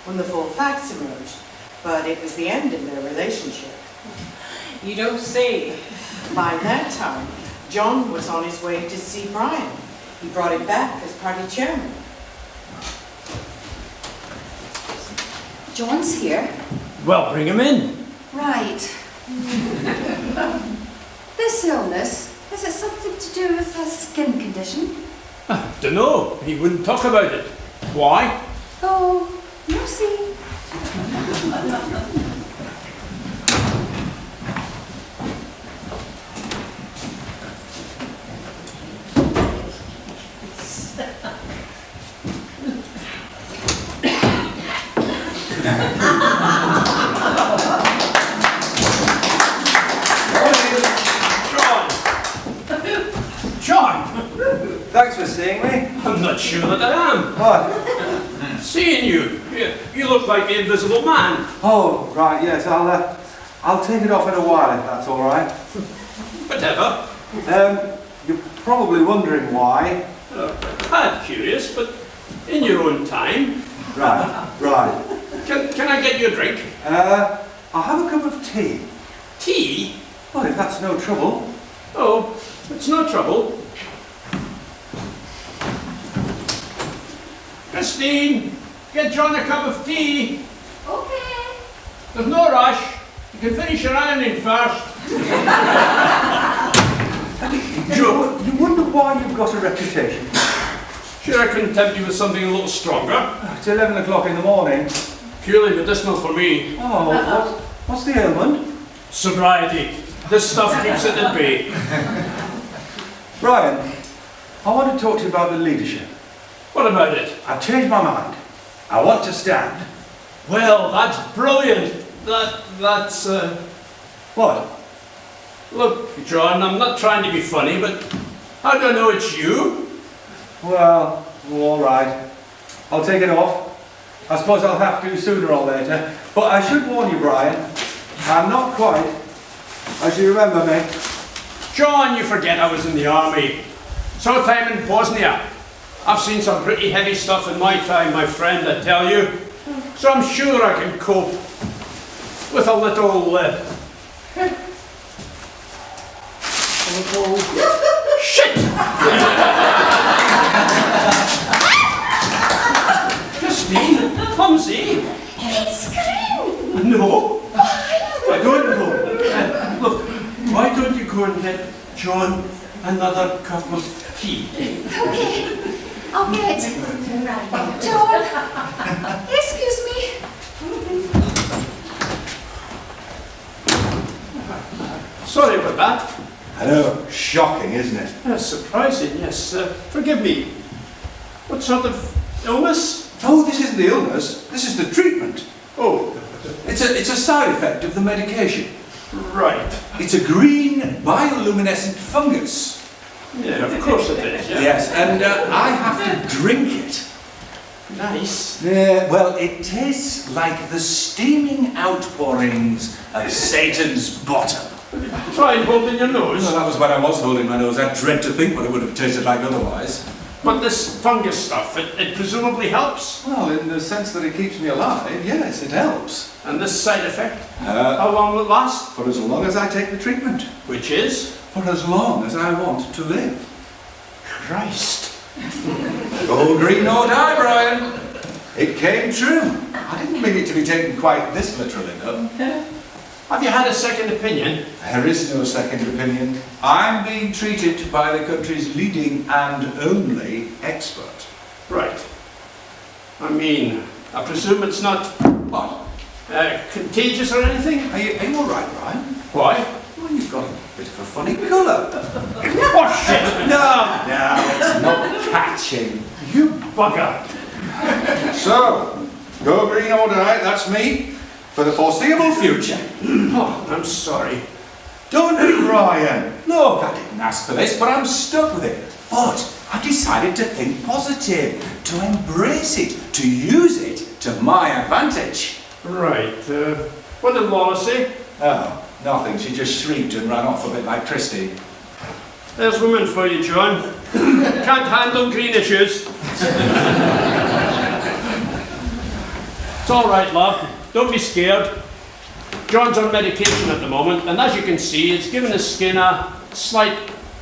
when the full facts emerged, but it was the end of their relationship. You don't say. By that time, John was on his way to see Brian. He brought him back as party chairman. John's here. Well, bring him in. Right. This illness, is it something to do with a skin condition? Dunno. He wouldn't talk about it. Why? Oh, you'll see. John! Thanks for seeing me. I'm not sure that I am. What? Seeing you, you look like the Invisible Man. Oh, right, yes, I'll take it off in a while if that's all right. Whatever. You're probably wondering why. I'm curious, but in your own time. Right, right. Can I get you a drink? I'll have a cup of tea. Tea? Well, if that's no trouble. Oh, it's no trouble. Christine, get John a cup of tea. Okay. There's no rush. You can finish your ironing first. Joe, you wonder why you've got a reputation? Sure, I couldn't tempt you with something a little stronger. It's 11 o'clock in the morning. Purely medicinal for me. Oh, what's the ailment? Sobriety. This stuff keeps it at bay. Brian, I want to talk to you about the leadership. What about it? I've changed my mind. I want to stand. Well, that's brilliant. That's What? Look, John, I'm not trying to be funny, but how do I know it's you? Well, all right. I'll take it off. I suppose I'll have to sooner or later. But I should warn you, Brian, I'm not quite as you remember me. John, you forget I was in the army. So time in Bosnia. I've seen some pretty heavy stuff in my time, my friend, I tell you. So I'm sure I can cope with a little shit! Christine, clumsy. It's Grim. No, I don't know. Look, why don't you go and get John another cup of tea? Okay, I'll get it. John, excuse me. Sorry about that. I know, shocking, isn't it? Surprising, yes. Forgive me. What sort of illness? Oh, this isn't the illness. This is the treatment. Oh, It's a side effect of the medication. right. It's a green bioluminescent fungus. Yeah, of course it is. Yeah. Yes, and I have to drink it. Nice. Yeah, well, it tastes like the steaming outpourings of Satan's bottom. Try and hold in your nose. Well, that was when I was holding my nose. I dread to think what it would have tasted like otherwise. But this fungus stuff, it presumably helps. Well, in the sense that it keeps me alive, yes, it helps. And this side effect, how long will it last? For as long as I take the treatment. Which is? For as long as I want to live. Christ. Go green or die, Brian. It came true. I didn't mean it to be taken quite this literally, though. Have you had a second opinion? There is no second opinion. I'm being treated by the country's leading and only expert. Right. I mean, I presume it's not What? contagious or anything? Are you all right, Brian? Why? Well, you've got a bit of a funny colour. Oh, shit! No, it's not catching. You bugger! So, go green or die, that's me, for the foreseeable future. Oh, I'm sorry. Don't be Brian. Look, I didn't ask for this, but I'm stuck with it. But I've decided to think positive, to embrace it, to use it to my advantage. Right. What did Laura say? Oh, nothing. She just shrieked and ran off a bit like Christine. There's women for you, John. Can't handle green issues. It's all right, love. Don't be scared. John's on medication at the moment, and as you can see, it's given his skin a slight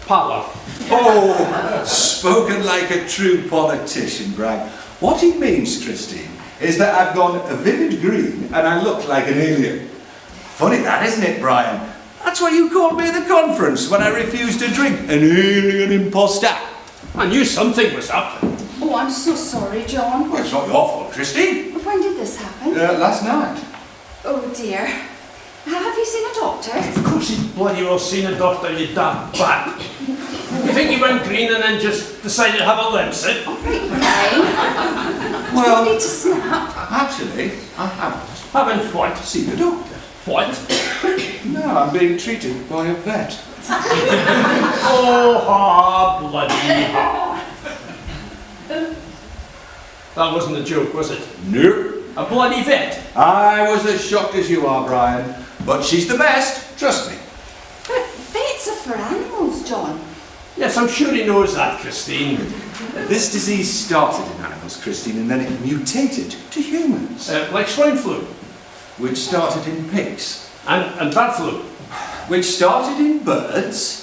pallor. Oh, spoken like a true politician, Bragg. What he means, Christine, is that I've gone a vivid green and I look like an alien. Funny that, isn't it, Brian? That's what you called me at the conference when I refused to drink. An alien imposter. I knew something was up. Oh, I'm so sorry, John. Well, it's not your fault, Christine. When did this happen? Last night. Oh dear. Have you seen a doctor? Of course he's bloody well seen a doctor, you damn bat. You think he went green and then just decided to have a limsit? All right, Brian. Well, You need to snap. actually, I haven't Haven't what? seen a doctor. What? No, I'm being treated by a vet. Oh, ha, bloody ha. That wasn't a joke, was it? Nope. A bloody vet? I was as shocked as you are, Brian. But she's the best, trust me. But vets are for animals, John. Yes, I'm sure he knows that, Christine. This disease started in animals, Christine, and then it mutated to humans. Like swine flu. which started in pigs, And bird flu. which started in birds.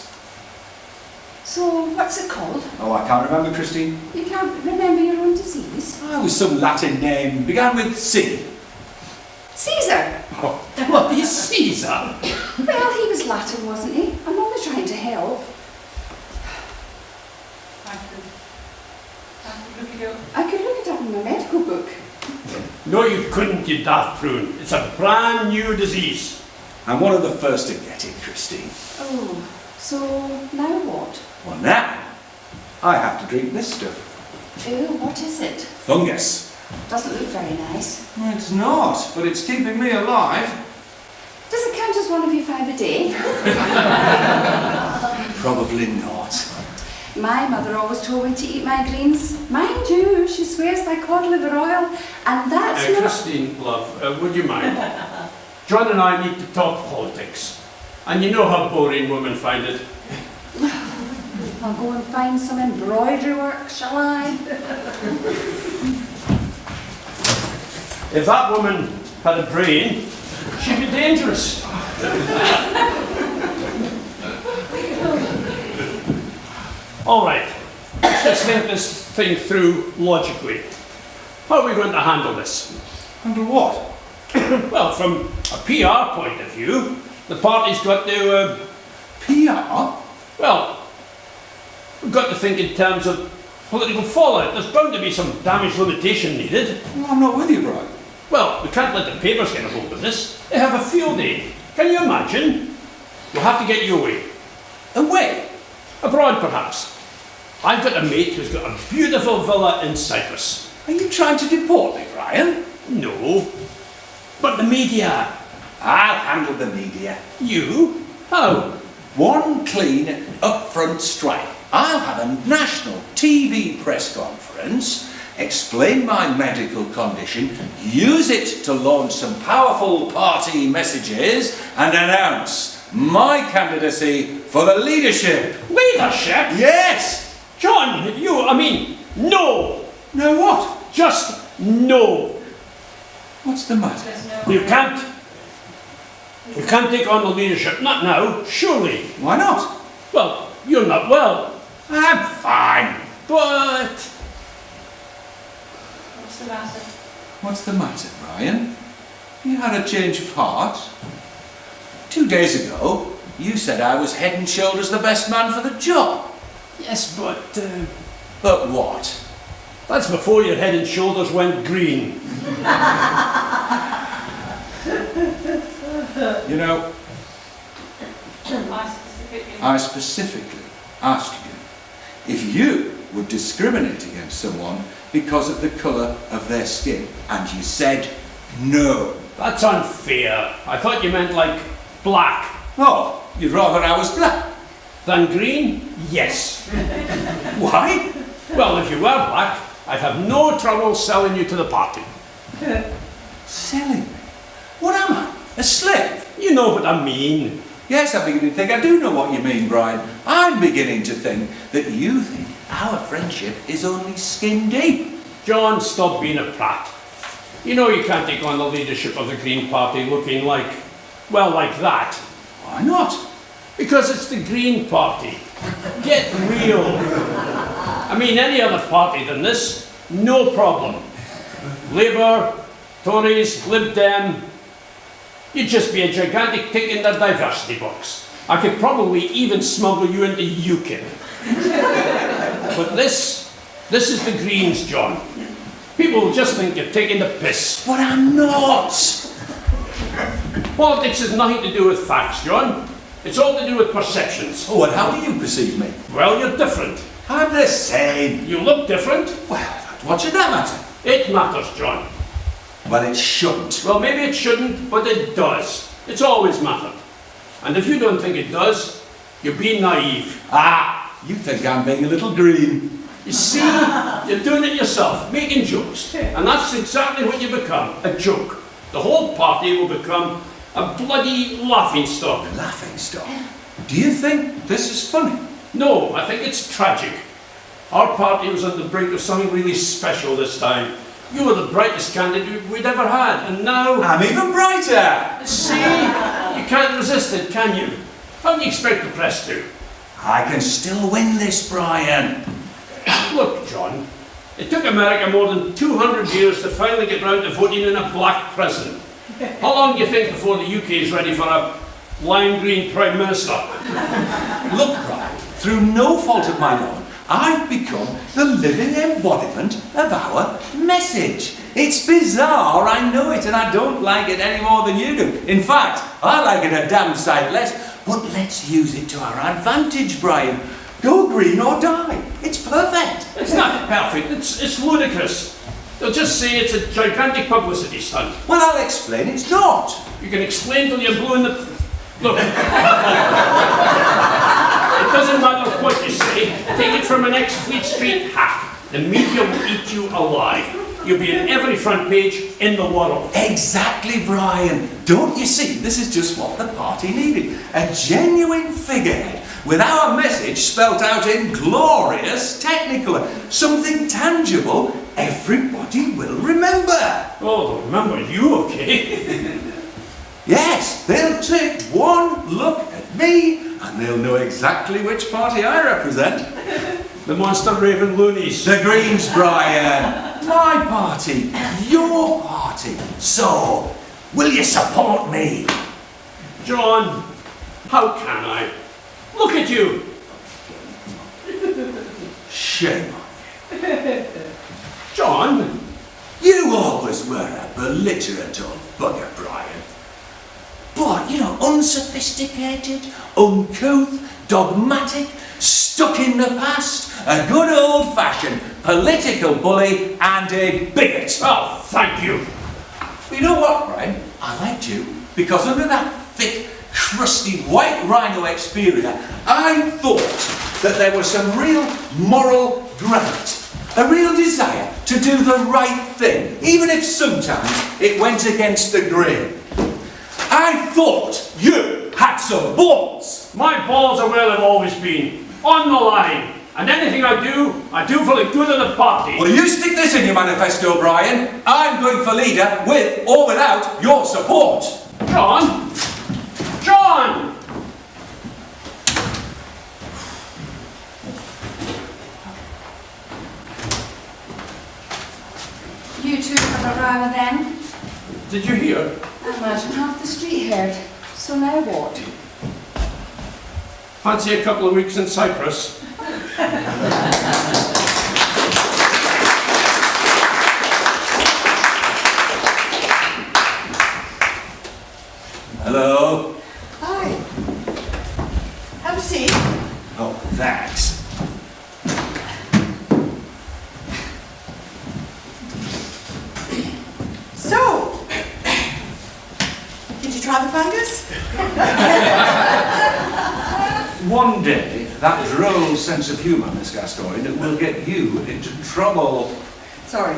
So, what's it called? Oh, I can't remember, Christine. You can't remember your own disease? Oh, it was some Latin name, began with C. Caesar! What is Caesar? Well, he was Latin, wasn't he? I'm only trying to help. I could look it up in my medical book. No, you couldn't, you daft prune. It's a brand new disease. I'm one of the first to get it, Christine. Oh, so now what? Well, now, I have to drink this stuff. Oh, what is it? Fungus. Doesn't look very nice. Well, it's not, but it's keeping me alive. Does it count as one of your 5 a day? Probably not. My mother always told me to eat my greens. Mind you, she swears by cod liver oil, and that's not... Christine, love, would you mind? John and I need to talk politics. And you know how boring women find it. I'll go and find some embroidery work, shall I? If that woman had a brain, she'd be dangerous. All right, let's just think this thing through logically. How are we going to handle this? Handle what? Well, from a PR point of view, the party's got to, PR? well, we've got to think in terms of political fallout. There's bound to be some damage limitation needed. Well, I'm not with you, Brian. Well, we can't let the papers get a hold of this. They have a field day. Can you imagine? We'll have to get you away. Away? Abroad, perhaps. I've got a mate who's got a beautiful villa in Cyprus. Are you trying to deport me, Brian? No. But the media. I'll handle the media. You? How? One clean, upfront strike. I'll have a national TV press conference, explain my medical condition, use it to launch some powerful party messages, and announce my candidacy for the leadership. Leadership? Yes! John, no! No what? Just no. What's the matter? You can't take on the leadership. Not now, surely. Why not? Well, you're not well. I'm fine. But... What's the matter? What's the matter, Brian? You had a change of heart. 2 days ago, you said I was head and shoulders the best man for the job. Yes, but... But what? That's before your head and shoulders went green. You know, I specifically asked you if you would discriminate against someone because of the colour of their skin, and you said no. That's unfair. I thought you meant like black. Oh, you'd rather I was black? Than green? Yes. Why? Well, if you were black, I'd have no trouble selling you to the party. Selling me? What am I? A slave? You know what I mean. Yes, I'm beginning to think I do know what you mean, Brian. I'm beginning to think that you think our friendship is only skin deep. John, stop being a prat. You know you can't take on the leadership of the Green Party looking like, well, like that. Why not? Because it's the Green Party. Get real. Any other party than this, no problem. Labour, Tories, Lib Dem, you'd just be a gigantic tick in their diversity box. I could probably even smuggle you into UKIP. But this is the Greens, John. People will just think you're taking the piss. But I'm not! Politics has nothing to do with facts, John. It's all to do with perceptions. Oh, and how do you perceive me? Well, you're different. I'm the same. You look different. Well, what should that matter? It matters, John. Well, it shouldn't. Well, maybe it shouldn't, but it does. It's always mattered. And if you don't think it does, you're being naive. Ah, you think I'm being a little green. You see, you're doing it yourself, making jokes. And that's exactly what you become, a joke. The whole party will become a bloody laughingstock. Laughingstock? Do you think this is funny? No, I think it's tragic. Our party was on the brink of something really special this time. You were the brightest candidate we'd ever had, and now... I'm even brighter. See? You can't resist it, can you? How do you expect the press to? I can still win this, Brian. Look, John, it took America more than 200 years to finally get round to voting in a black president. How long do you think before the UK is ready for a lime green Prime Minister? Look, Brian, through no fault of my own, I've become the living embodiment of our message. It's bizarre, I know it, and I don't like it any more than you do. In fact, I like it a damn sight less. But let's use it to our advantage, Brian. Go green or die. It's perfect. It's not perfect, it's ludicrous. They'll just say it's a gigantic publicity stunt. Well, I'll explain it's not. You can explain till you're blue in the... Look. It doesn't matter what you say. Take it from an ex-Fleet Street hack. The media will eat you alive. You'll be in every front page in the world. Exactly, Brian. Don't you see, this is just what the party needed. A genuine figurehead with our message spelt out in glorious Technicolor. Something tangible everybody will remember. Oh, they'll remember you, okay? Yes, they'll take one look at me and they'll know exactly which party I represent. The Monster Raven Loonies. The Greens, Brian. My party, your party. So, will you support me? John, how can I? Look at you. Shame on you. John, You always were a belligerent old bugger, Brian. But, unsophisticated, uncouth, dogmatic, stuck in the past, a good old-fashioned political bully and a bigot. oh, thank you. But you know what, Brian? I liked you because under that thick, crusty white rhino exterior, I thought that there was some real moral granite, a real desire to do the right thing, even if sometimes it went against the grain. I thought you had some balls. My balls are where they've always been. On the line. And anything I do for the good of the party. Well, you stick this in your manifesto, Brian. I'm going for leader with or without your support. John! John! You two have a row then? Did you hear? I imagine half the street heard. So now what? Fancy a couple of weeks in Cyprus. Hello? Hi. Have a seat. Oh, thanks. So, did you try the fungus? One day, that droll sense of humour, Miss Gascoigne, will get you into trouble. Sorry.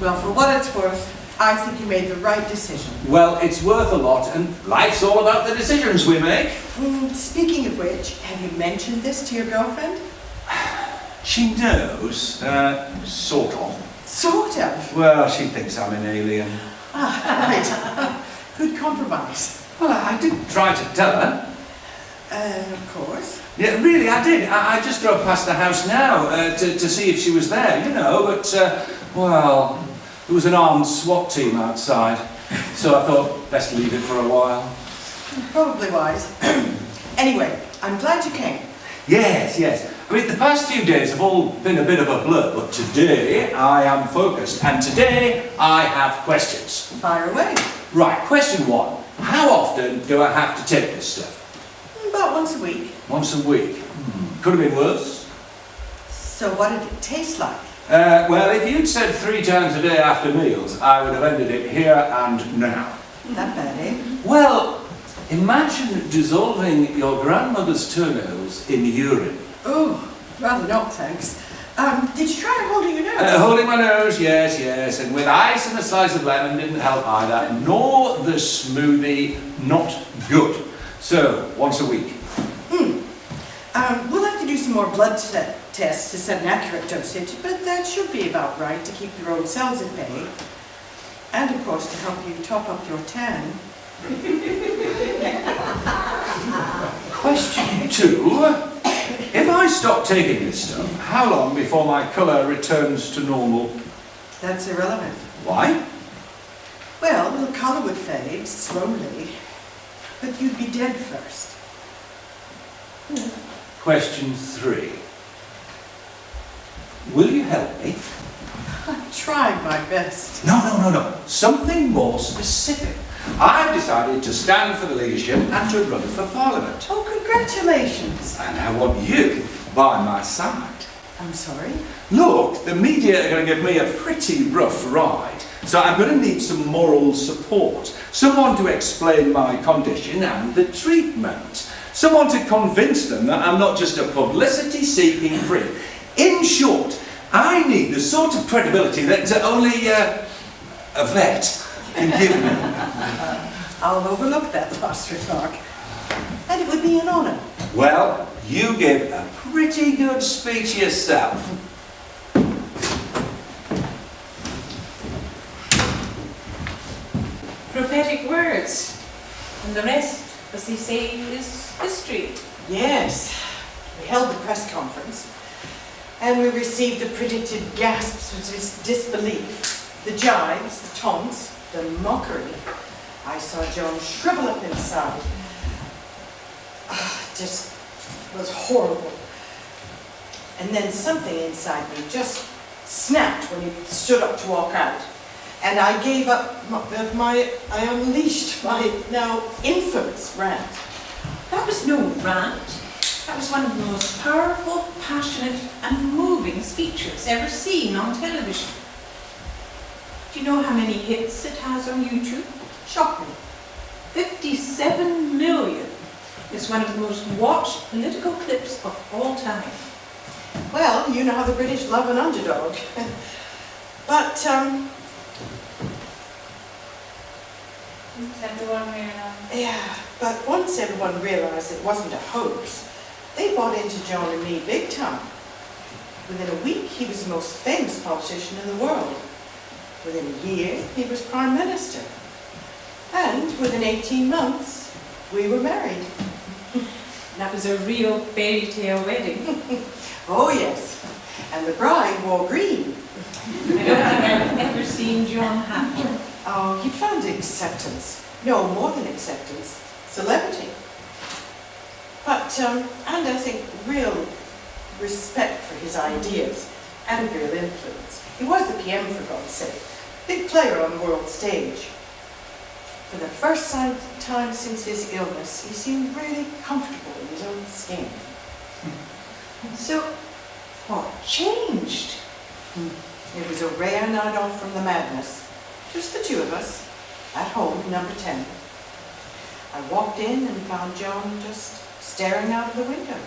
Well, for what it's worth, I think you made the right decision. Well, it's worth a lot, and life's all about the decisions we make. Speaking of which, have you mentioned this to your girlfriend? She knows, sort of. Sort of. Well, she thinks I'm an alien. Ah, right. Good compromise. Well, I did try to tell her. Of course. Yeah, really, I did. I just drove past the house now to see if she was there, but, well, there was an armed SWAT team outside, so I thought best leave it for a while. Probably wise. Anyway, I'm glad you came. Yes. I mean, the past few days have all been a bit of a blur, but today I am focused, and today I have questions. Fire away. Right, question one. How often do I have to take this stuff? About once a week. Once a week. Could have been worse. So what did it taste like? Well, if you'd said 3 times a day after meals, I would have ended it here and now. That bad, eh? Well, imagine dissolving your grandmother's toenails in urine. Oh, rather not, thanks. Did you try holding your nose? Holding my nose, yes, and with ice and a slice of lemon didn't help either, nor the smoothie, not good. So, once a week. We'll have to to do some more blood tests to set an accurate dosage, but that should be about right to keep your own cells at bay. And of course to help you top up your tan. Question 2. If I stop taking this stuff, how long before my colour returns to normal? That's irrelevant. Why? Well, the colour would fade slowly, but you'd be dead first. Question 3. Will you help me? I'm trying my best. No. Something more specific. I've decided to stand for the leadership and to run for Parliament. Oh, congratulations. And I want you by my side. I'm sorry? Look, the media are going to give me a pretty rough ride, so I'm going to need some moral support. Someone to explain my condition and the treatment. Someone to convince them that I'm not just a publicity-seeking freak. In short, I need the sort of credibility that only a vet can give me. I'll overlook that last remark. And it would be an honour. Well, you give a pretty good speech yourself. Prophetic words. And the rest, as they say, is history. Yes. We held the press conference, and we received the predicted gasps of disbelief, the jibes, the taunts, the mockery. I saw John shrivel up inside. Just was horrible. And then something inside me just snapped when he stood up to walk out. And I gave up I unleashed my now infamous rant. That was no rant. That was one of the most powerful, passionate and moving speeches ever seen on television. Do you know how many hits it has on YouTube? Shocking. 57 million. It's one of the most watched political clips of all time. Well, you know how the British love an underdog. But, yeah, but once everyone realized it wasn't a hoax, they bought into John and me big time. Within a week, he was the most famous politician in the world. Within a year, he was Prime Minister. And within 18 months, we were married. That was a real fairy tale wedding. Oh, yes. And the bride wore green. I don't think I've ever seen John happy. Oh, he found acceptance. No, more than acceptance. Celebrity. But, and I think real respect for his ideas and real influence. He was the PM, for God's sake. Big player on the world stage. For the first time since his illness, he seemed really comfortable in his own skin. So, what changed? It was a rare night off from the madness. Just the two of us, at home in number 10. I walked in and found John just staring out of the window.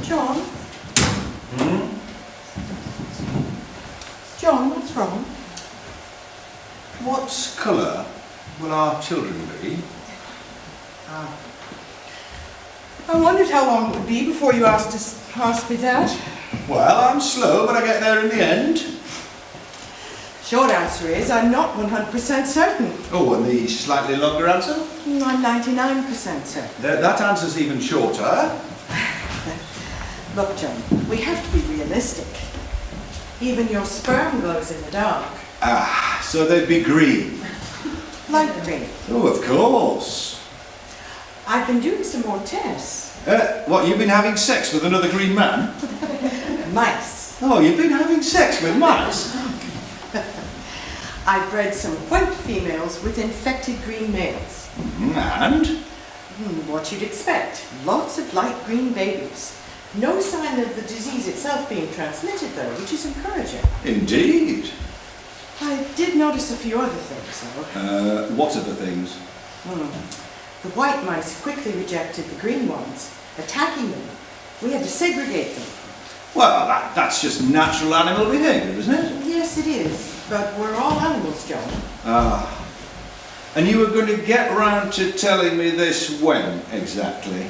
John? John, what's wrong? What colour will our children be? I wondered how long it would be before you asked me that. Well, I'm slow, but I get there in the end. Short answer is, I'm not 100% certain. Oh, and the slightly longer answer? I'm 99% certain. That answer's even shorter. Look, John, we have to be realistic. Even your sperm glows in the dark. Ah, so they'd be green. Light green. Oh, of course. I've been doing some more tests. What, you've been having sex with another green man? Mice. Oh, you've been having sex with mice? I've bred some white females with infected green males. And? What you'd expect. Lots of light green babies. No sign of the disease itself being transmitted, though, which is encouraging. Indeed. I did notice a few other things, though. What are the things? The white mice quickly rejected the green ones, attacking them. We had to segregate them. Well, that's just natural animal behaviour, isn't it? Yes, it is. But we're all animals, John. Ah. And you were going to get round to telling me this when, exactly?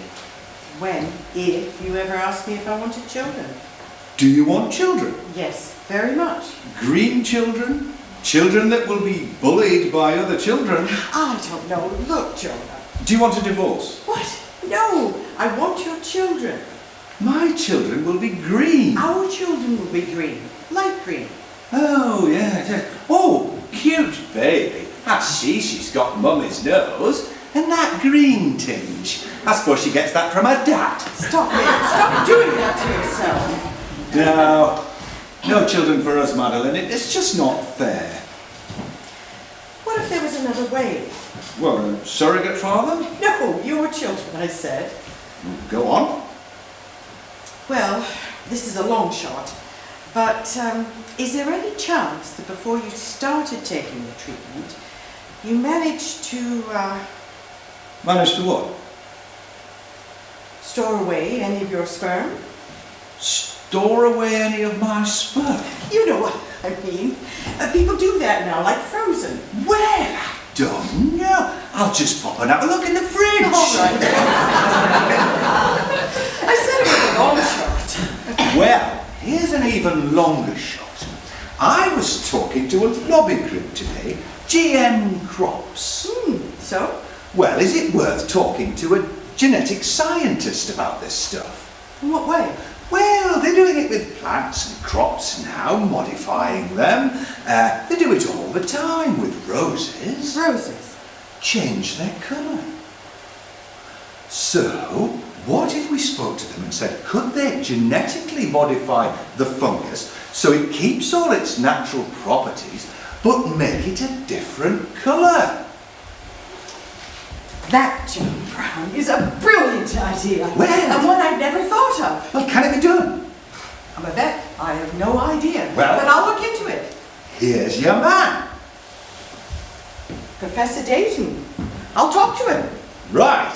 When, if you ever asked me if I wanted children. Do you want children? Yes, very much. Green children? Children that will be bullied by other children? I don't know. Look, Jonah. Do you want a divorce? What? No, I want your children. My children will be green. Our children will be green. Light green. Oh, yeah. Oh, cute baby. I see she's got mummy's nose and that green tinge. I suppose she gets that from her dad. Stop it. Stop doing that to yourself. No children for us, Madeline. It's just not fair. What if there was another way? Well, a surrogate father? No, your children, I said. Go on. Well, this is a long shot, but is there any chance that before you started taking the treatment, you managed to Managed to what? store away any of your sperm? Store away any of my sperm? You know what I mean. People do that now, like frozen. Well, I don't know. I'll just pop and have a look in the fridge. All right. I said it was a long shot. Well, here's an even longer shot. I was talking to a lobby group today, GM Crops. So? Well, is it worth talking to a genetic scientist about this stuff? In what way? Well, they're doing it with plants and crops now, modifying them. They do it all the time with roses. Roses? Change their colour. So, what if we spoke to them and said, could they genetically modify the fungus so it keeps all its natural properties, but make it a different colour? That, John Brown, is a brilliant idea. Well- and one I'd never thought of. Well, can it be done? I'm a vet. I have no idea. Well- but I'll look into it. Here's your man. Professor Dayton. I'll talk to him. Right.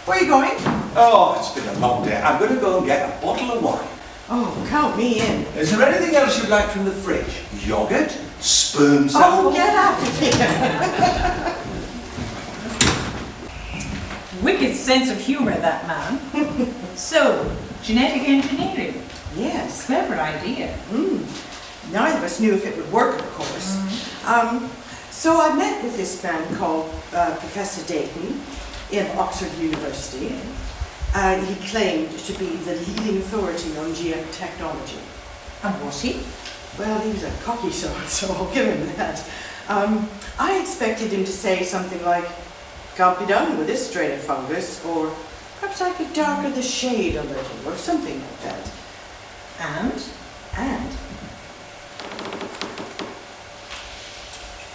Where are you going? Oh, it's been a long day. I'm going to go and get a bottle of wine. Oh, count me in. Is there anything else you'd like from the fridge? Yogurt? Sperm sample? Oh, get out of here. Wicked sense of humour, that man. So, genetic engineering. Yes. Clever idea. Neither of us knew if it would work, of course. So I met with this man called Professor Dayton of Oxford University. He claimed to be the leading authority on GM technology. And was he? Well, he was a cocky sort, so I'll give him that. I expected him to say something like, can't be done with this strain of fungus, or perhaps I could darken the shade a little, or something like that. And?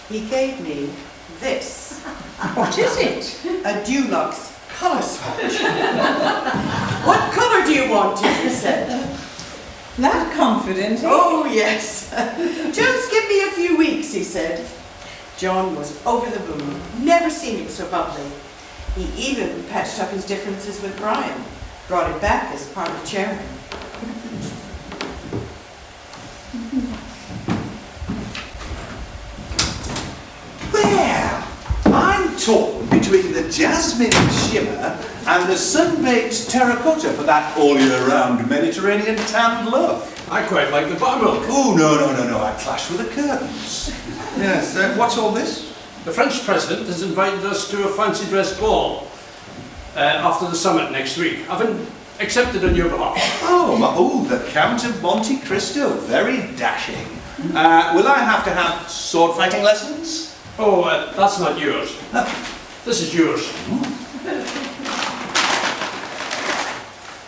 He gave me this. What is it? A Dulux colour swatch. What colour do you want, he said. That confident, eh? Oh, yes. Just give me a few weeks, he said. John was over the moon. Never seen him so bubbly. He even patched up his differences with Brian. Brought it back as part of chairing. Well, I'm torn between the jasmine shimmer and the sun-baked terracotta for that all-year-round Mediterranean tanned look. I quite like the buttermilk. Oh, no, I clash with the curtains. Yes, what's all this? The French president has invited us to a fancy dress ball after the summit next week. I've accepted on your behalf. Oh, the Count of Monte Cristo, very dashing. Will I have to have sword fighting lessons? Oh, that's not yours. This is yours.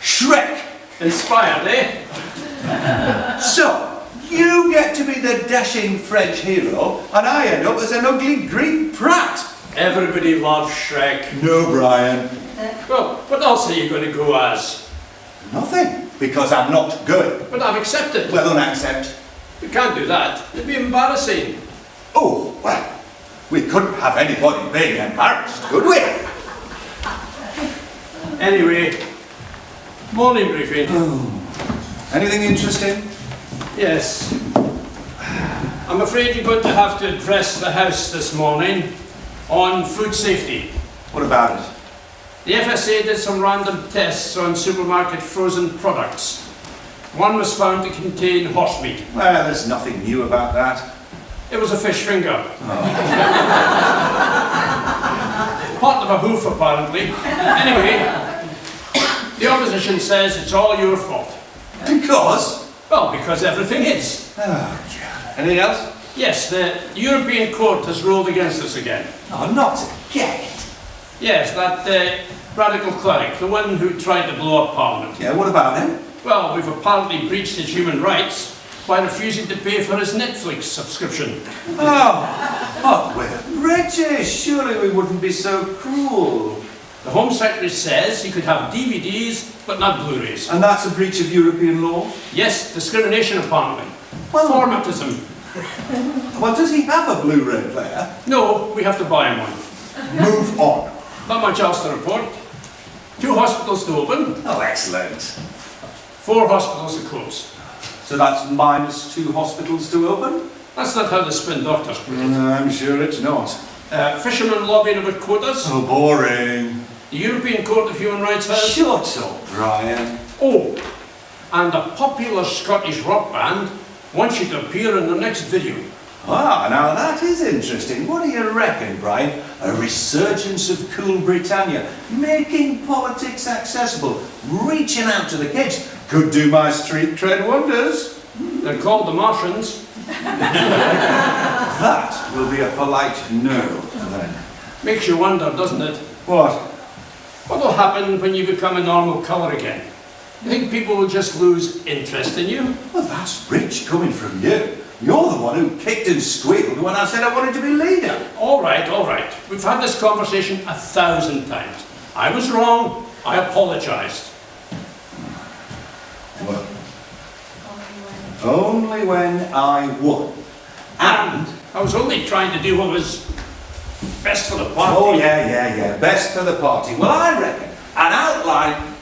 Shrek! Inspired, eh? So, you get to be the dashing French hero, and I end up as an ugly Greek brat. Everybody loves Shrek. No, Brian. Well, what else are you going to go as? Nothing, because I'm not good. But I've accepted. Well, unaccept. You can't do that. It'd be embarrassing. Oh, well, we couldn't have anybody being embarrassed, could we? Anyway, morning briefing. Anything interesting? Yes. I'm afraid you're going to have to address the House this morning on food safety. What about it? The FSA did some random tests on supermarket frozen products. One was found to contain horse meat. Well, there's nothing new about that. It was a fish finger. Part of a hoof, apparently. Anyway, the opposition says it's all your fault. Because? Well, because everything is. Anything else? Yes, the European Court has ruled against us again. Oh, not again. Yes, that radical cleric, the one who tried to blow up Parliament. Yeah, what about him? Well, we've apparently breached his human rights by refusing to pay for his Netflix subscription. Oh, we're British. Surely we wouldn't be so cruel. The Home Secretary says he could have DVDs, but not Blu-rays. And that's a breach of European law? Yes, discrimination apparently. Well, Formatism. Well, does he have a Blu-ray player? No, we have to buy him one. Move on. Not much else to report. 2 hospitals to open, Oh, excellent. 4 hospitals to close. So that's minus 2 hospitals to open? That's not how the spin doctors put it. I'm sure it's not. Fishermen lobbying about quotas. So boring. The European Court of Human Rights has... Shut up, Brian. Oh, and a popular Scottish rock band wants you to appear in the next video. Ah, now that is interesting. What do you reckon, Brian? A resurgence of cool Britannia, making politics accessible, reaching out to the kids. Could do my street cred wonders. They're called the Martians. That will be a polite no, then. Makes you wonder, doesn't it? What? What will happen when you become a normal colour again? You think people will just lose interest in you? Well, that's rich coming from you. You're the one who kicked and squealed when I said I wanted to be leader. All right, all right. We've had this conversation 1,000 times. I was wrong. I apologised. Well, only when I won. And I was only trying to do what was best for the party. Oh, yeah. Best for the party. Well, I reckon an outline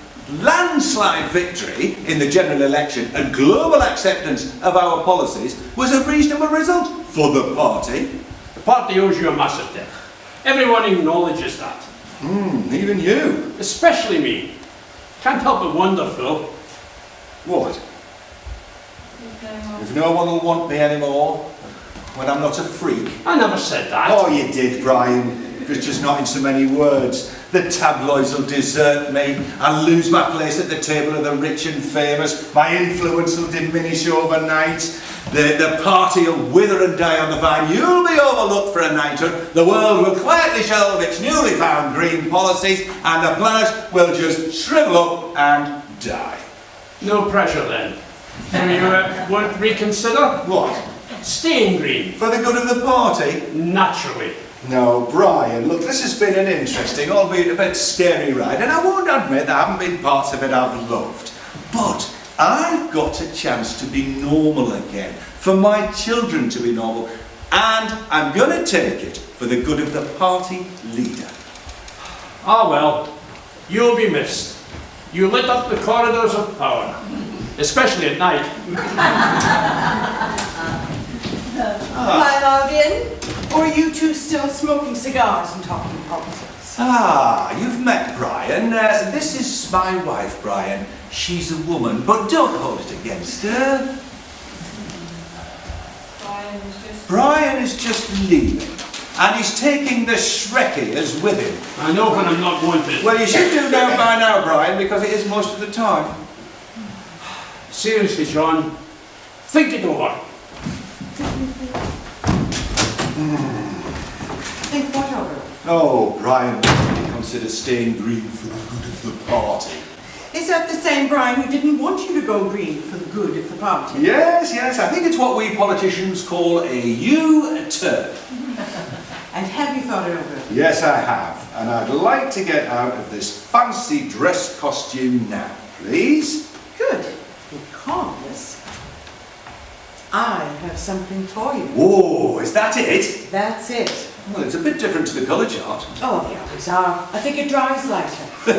landslide victory in the general election and global acceptance of our policies was a reasonable result for the party. The party owes you a massive debt. Everyone acknowledges that. Even you. Especially me. Can't help but wonder, Phil. What? If no one will want me anymore, when I'm not a freak. I never said that. Oh, you did, Brian. It was just not in so many words. The tabloids will desert me. I'll lose my place at the table of the rich and famous. My influence will diminish overnight. The party will wither and die on the vine. You'll be overlooked for a knighthood. The world will quietly shelve its newly found green policies, and the planet will just shrivel up and die. No pressure then. So you won't reconsider? What? Staying green. For the good of the party? Naturally. No, Brian, look, this has been an interesting, albeit a bit scary ride, and I won't admit there haven't been parts of it I've loved. But I've got a chance to be normal again, for my children to be normal, and I'm going to take it for the good of the party leader. Ah well, you'll be missed. You lit up the corridors of power, especially at night. Hi, Logan. Or are you two still smoking cigars and talking politics? Ah, you've met Brian. This is my wife, Brian. She's a woman, but don't hold it against her. Brian is just leaving, and he's taking the Shrekkiers with him. I know when I'm not wanted. Well, you should do know by now, Brian, because it is most of the time. Seriously, John, think it over. Think what over? Oh, Brian, would consider staying green for the good of the party. Is that the same Brian who didn't want you to go green for the good of the party? Yes, I think it's what we politicians call a U-turn. And have you thought it over? Yes, I have, and I'd like to get out of this fancy dress costume now, please. Good, because I have something for you. Whoa, is that it? That's it. Well, it's a bit different to the colour chart. Oh, the others are. I think it dries lighter. So,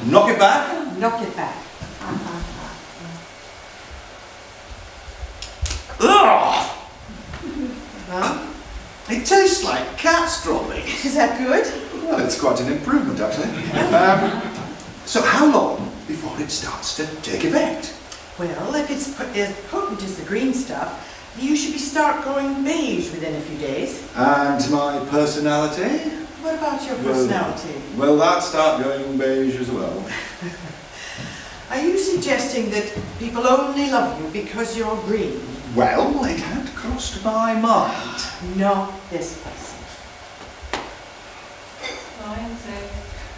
knock it back. Knock it back. Ugh! Well, It tastes like cat strawberries. is that good? Well, it's quite an improvement, actually. So how long before it starts to take effect? Well, if it's as potent as the green stuff, you should start going beige within a few days. And my personality? What about your personality? Will that start going beige as well? Are you suggesting that people only love you because you're green? Well, it had crossed my mind. Not this person.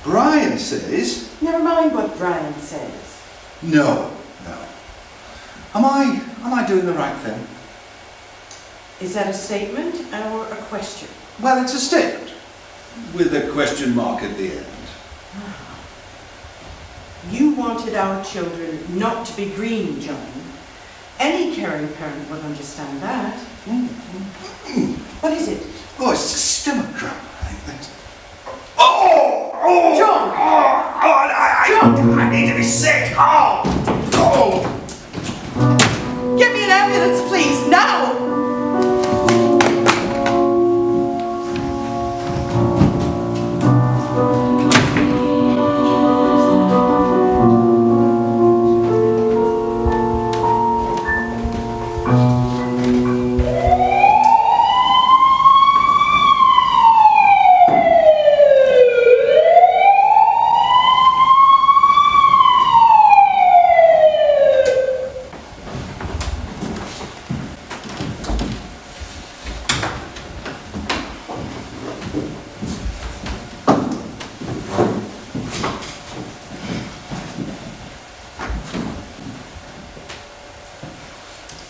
Brian says... Never mind what Brian says. No. Am I doing the right thing? Is that a statement or a question? Well, it's a statement, with a question mark at the end. You wanted our children not to be green, John. Any caring parent would understand that. What is it? Oh, it's a stomach cramp. I think that's... Oh! John! I need to be sick! Oh! Get me an ambulance, please, now!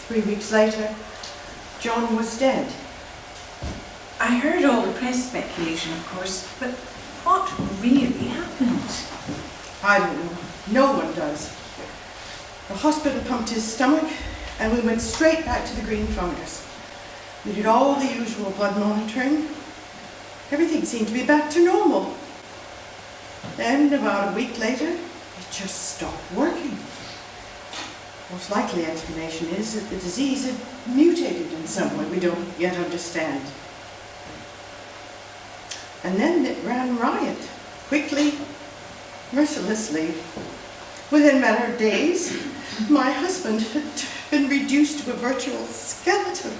3 weeks later, John was dead. I heard all the press speculation, of course, but what really happened? I don't know. No one does. The hospital pumped his stomach and we went straight back to the green fungus. We did all the usual blood monitoring. Everything seemed to be back to normal. Then, about a week later, it just stopped working. Most likely explanation is that the disease had mutated in some way we don't yet understand. And then it ran riot, quickly, mercilessly. Within a matter of days, my husband had been reduced to a virtual skeleton.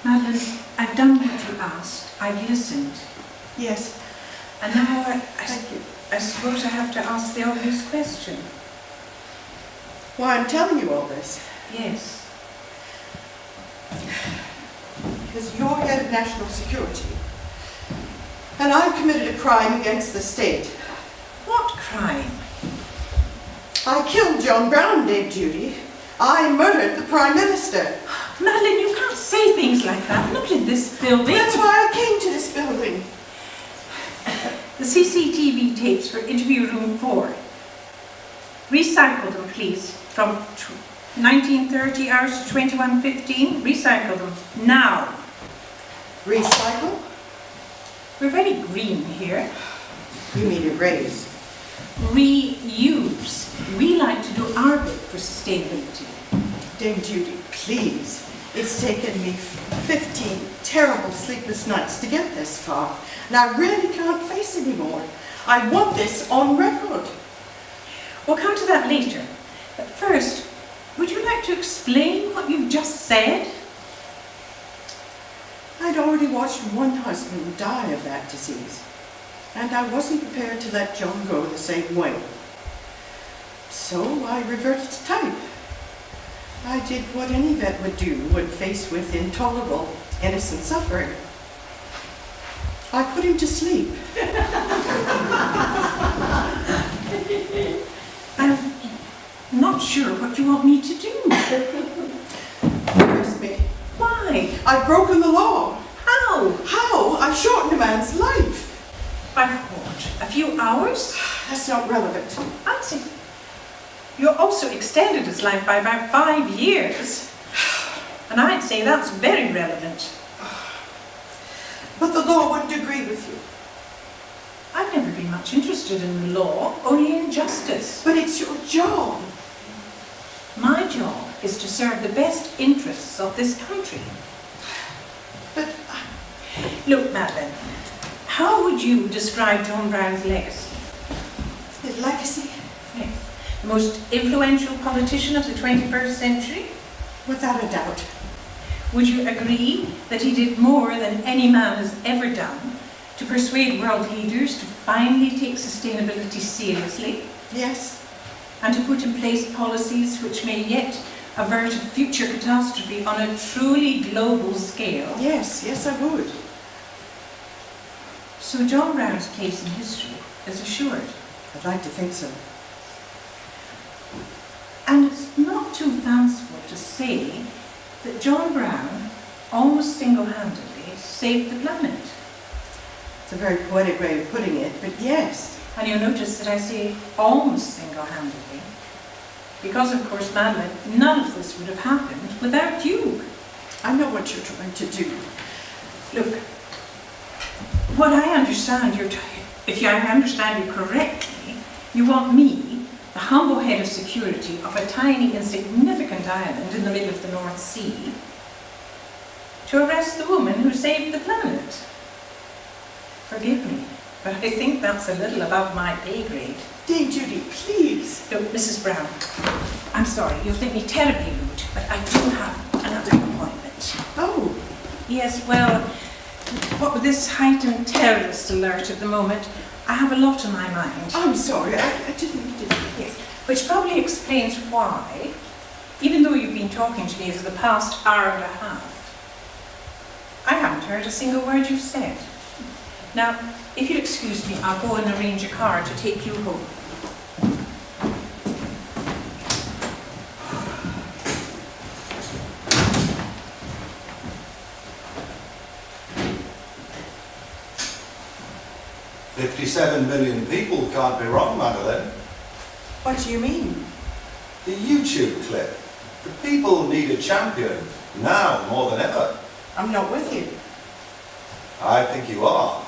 Madeline, I've done what you asked. I've listened. Yes, And now thank you. I suppose I have to ask the obvious question. Why I'm telling you all this, Yes. because you're head of national security, and I've committed a crime against the state. What crime? I killed John Brown, Dave Judy. I murdered the Prime Minister. Madeline, you can't say things like that. Not in this building. That's why I came to this building. The CCTV tapes for interview room 4. Recycle them, please, from 1930 hours to 21:15. Recycle them now. Recycle? We're very green here. You mean erase. Reuse. We like to do our bit for sustainability. Dame Judy, please. It's taken me 15 terrible sleepless nights to get this far, and I really can't face anymore. I want this on record. We'll come to that later. But first, would you like to explain what you've just said? I'd already watched one husband die of that disease, and I wasn't prepared to let John go the same way. So I reverted to type. I did what any vet would do when faced with intolerable, innocent suffering. I put him to sleep. I'm not sure what you want me to do. Arrest me. Why? I've broken the law. How? How? I shortened a man's life. By what? A few hours? That's not relevant. I'd say You also extended his life by about 5 years. And I'd say that's very relevant. But the law wouldn't agree with you. I've never been much interested in the law, only in justice. But it's your job. My job is to serve the best interests of this country. But Look, Madeline, how would you describe John Brown's legacy? his legacy, Yes. The most influential politician of the 21st century? without a doubt. Would you agree that he did more than any man has ever done to persuade world leaders to finally take sustainability seriously Yes. and to put in place policies which may yet avert a future catastrophe on a truly global scale? Yes, I would. So John Brown's place in history is assured. I'd like to think so. And it's not too fanciful to say that John Brown almost single-handedly saved the planet. It's a very poetic way of putting it, but yes. And you'll notice that I say almost single-handedly, because of course, Madeline, none of this would have happened without you. I know what you're trying to do. Look, what I understand, if I understand you correctly, you want me, the humble head of security of a tiny insignificant island in the middle of the North Sea, to arrest the woman who saved the planet. Forgive me, but I think that's a little above my pay grade. Dame Judy, please. Look, Mrs. Brown, I'm sorry, you'll think me terribly rude, but I do have another appointment. Oh, Yes, well, what with this heightened terrorist alert at the moment, I have a lot on my mind. I'm sorry, I didn't. Yes, which probably explains why, even though you've been talking to me for the past hour and a half, I haven't heard a single word you've said. Now, if you'll excuse me, I'll go and arrange a car to take you home. "57 million people can't be wrong, Madeline." What do you mean? The YouTube clip. The people need a champion, now more than ever. I'm not with you. I think you are.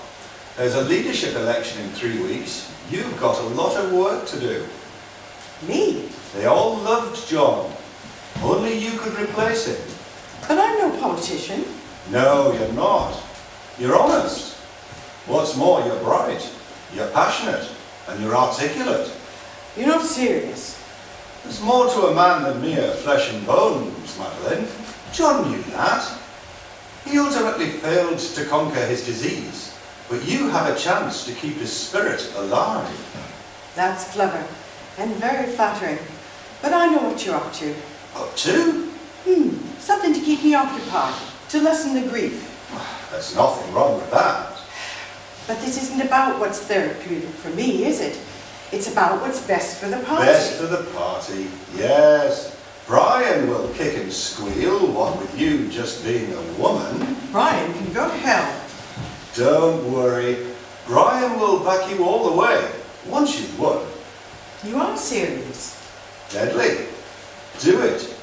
There's a leadership election in 3 weeks. You've got a lot of work to do. Me? They all loved John. Only you could replace him. But I'm no politician. No, you're not. You're honest. What's more, you're bright, you're passionate, and you're articulate. You're not serious. There's more to a man than mere flesh and bones, Madeline. John knew that. He ultimately failed to conquer his disease, but you have a chance to keep his spirit alive. That's clever and very flattering. But I know what you're up to. Up to? Something to keep me occupied, to lessen the grief. There's nothing wrong with that. But this isn't about what's therapeutic for me, is it? It's about what's best for the party. Best for the party, yes. Brian will kick and squeal, what with you just being a woman. Brian can go to hell. Don't worry. Brian will back you all the way, once you've won. You are serious. Deadly. Do it.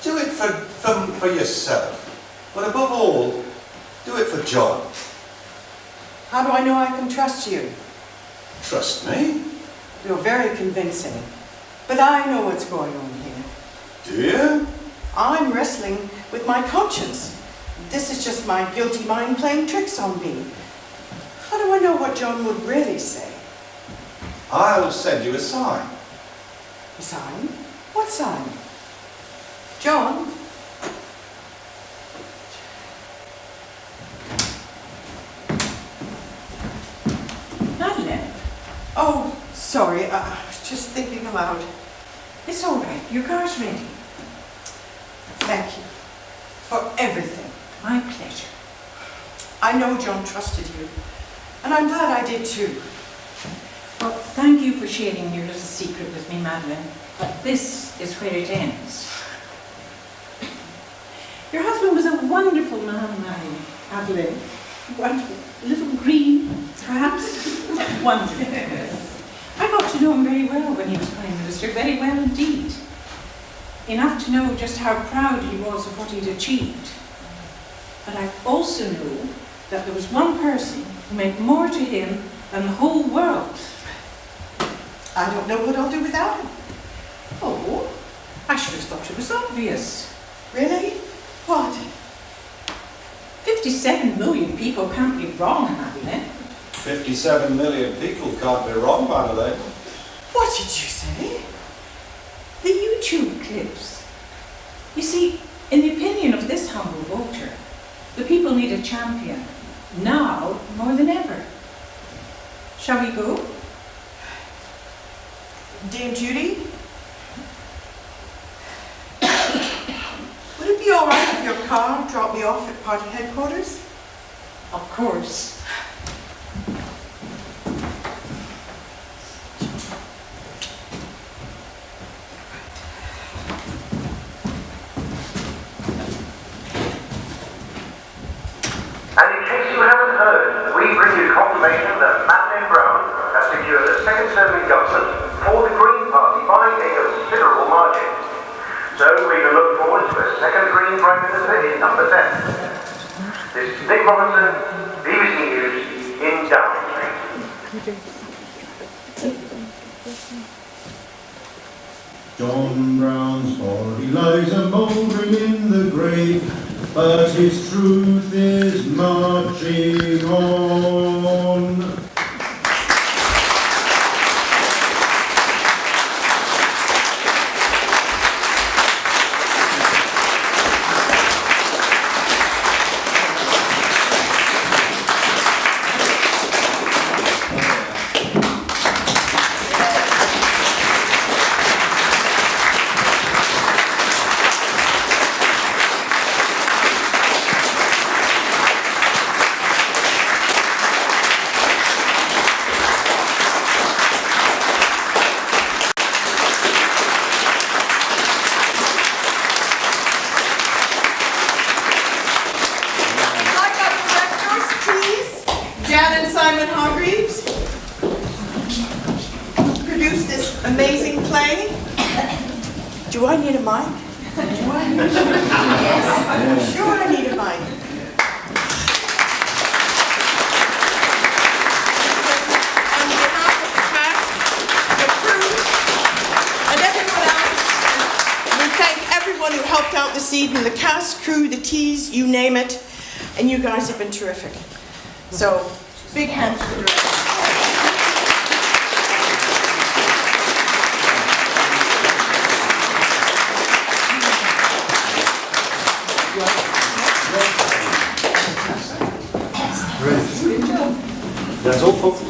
Do it for yourself. But above all, do it for John. How do I know I can trust you? Trust me. You're very convincing. But I know what's going on here. Do you? I'm wrestling with my conscience. This is just my guilty mind playing tricks on me. How do I know what John would really say? I'll send you a sign. A sign? What sign? John? Madeline, Oh, sorry, I was just thinking aloud. it's all right. Your car's ready. Thank you for everything. My pleasure. I know John trusted you, and I'm glad I did too. Well, thank you for sharing your little secret with me, Madeline. But this is where it ends. Your husband was a wonderful man, Madeline. Wonderful. A little green, perhaps. Wonderful. I got got to know him very well when he was Prime Minister, very well indeed. Enough to know just how proud he was of what he'd achieved. But I also knew that there was one person who meant more to him than the whole world. I don't know what I'll do without him. Oh, I should have thought it was obvious. Really? What? 57 million people can't be wrong, Madeleine. 57 million people can't be wrong, Madeleine. What did you say? The YouTube clips. You see, in the opinion of this humble voter, the people need a champion, now more than ever. Shall we go? Dame Judy? Would it be all right if your car dropped me off at party headquarters? Of course. And in case you haven't heard, we bring you confirmation that Madeleine Brown has secured a second term in government for the Green Party by a considerable margin. So we can look forward to a second Green Prime Minister in number 10. This is Nick Robinson, BBC News in Downing Street. John Brown's body lies a mouldering in the grave, but his truth is marching on. Amazing play. Do I need a mic? Yes, I'm sure I need a mic. On behalf of the cast, the crew, and everyone else, we thank everyone who helped out this evening, the cast, crew, the teas, you name it, and you guys have been terrific. So, big hands for the director. That's all, folks.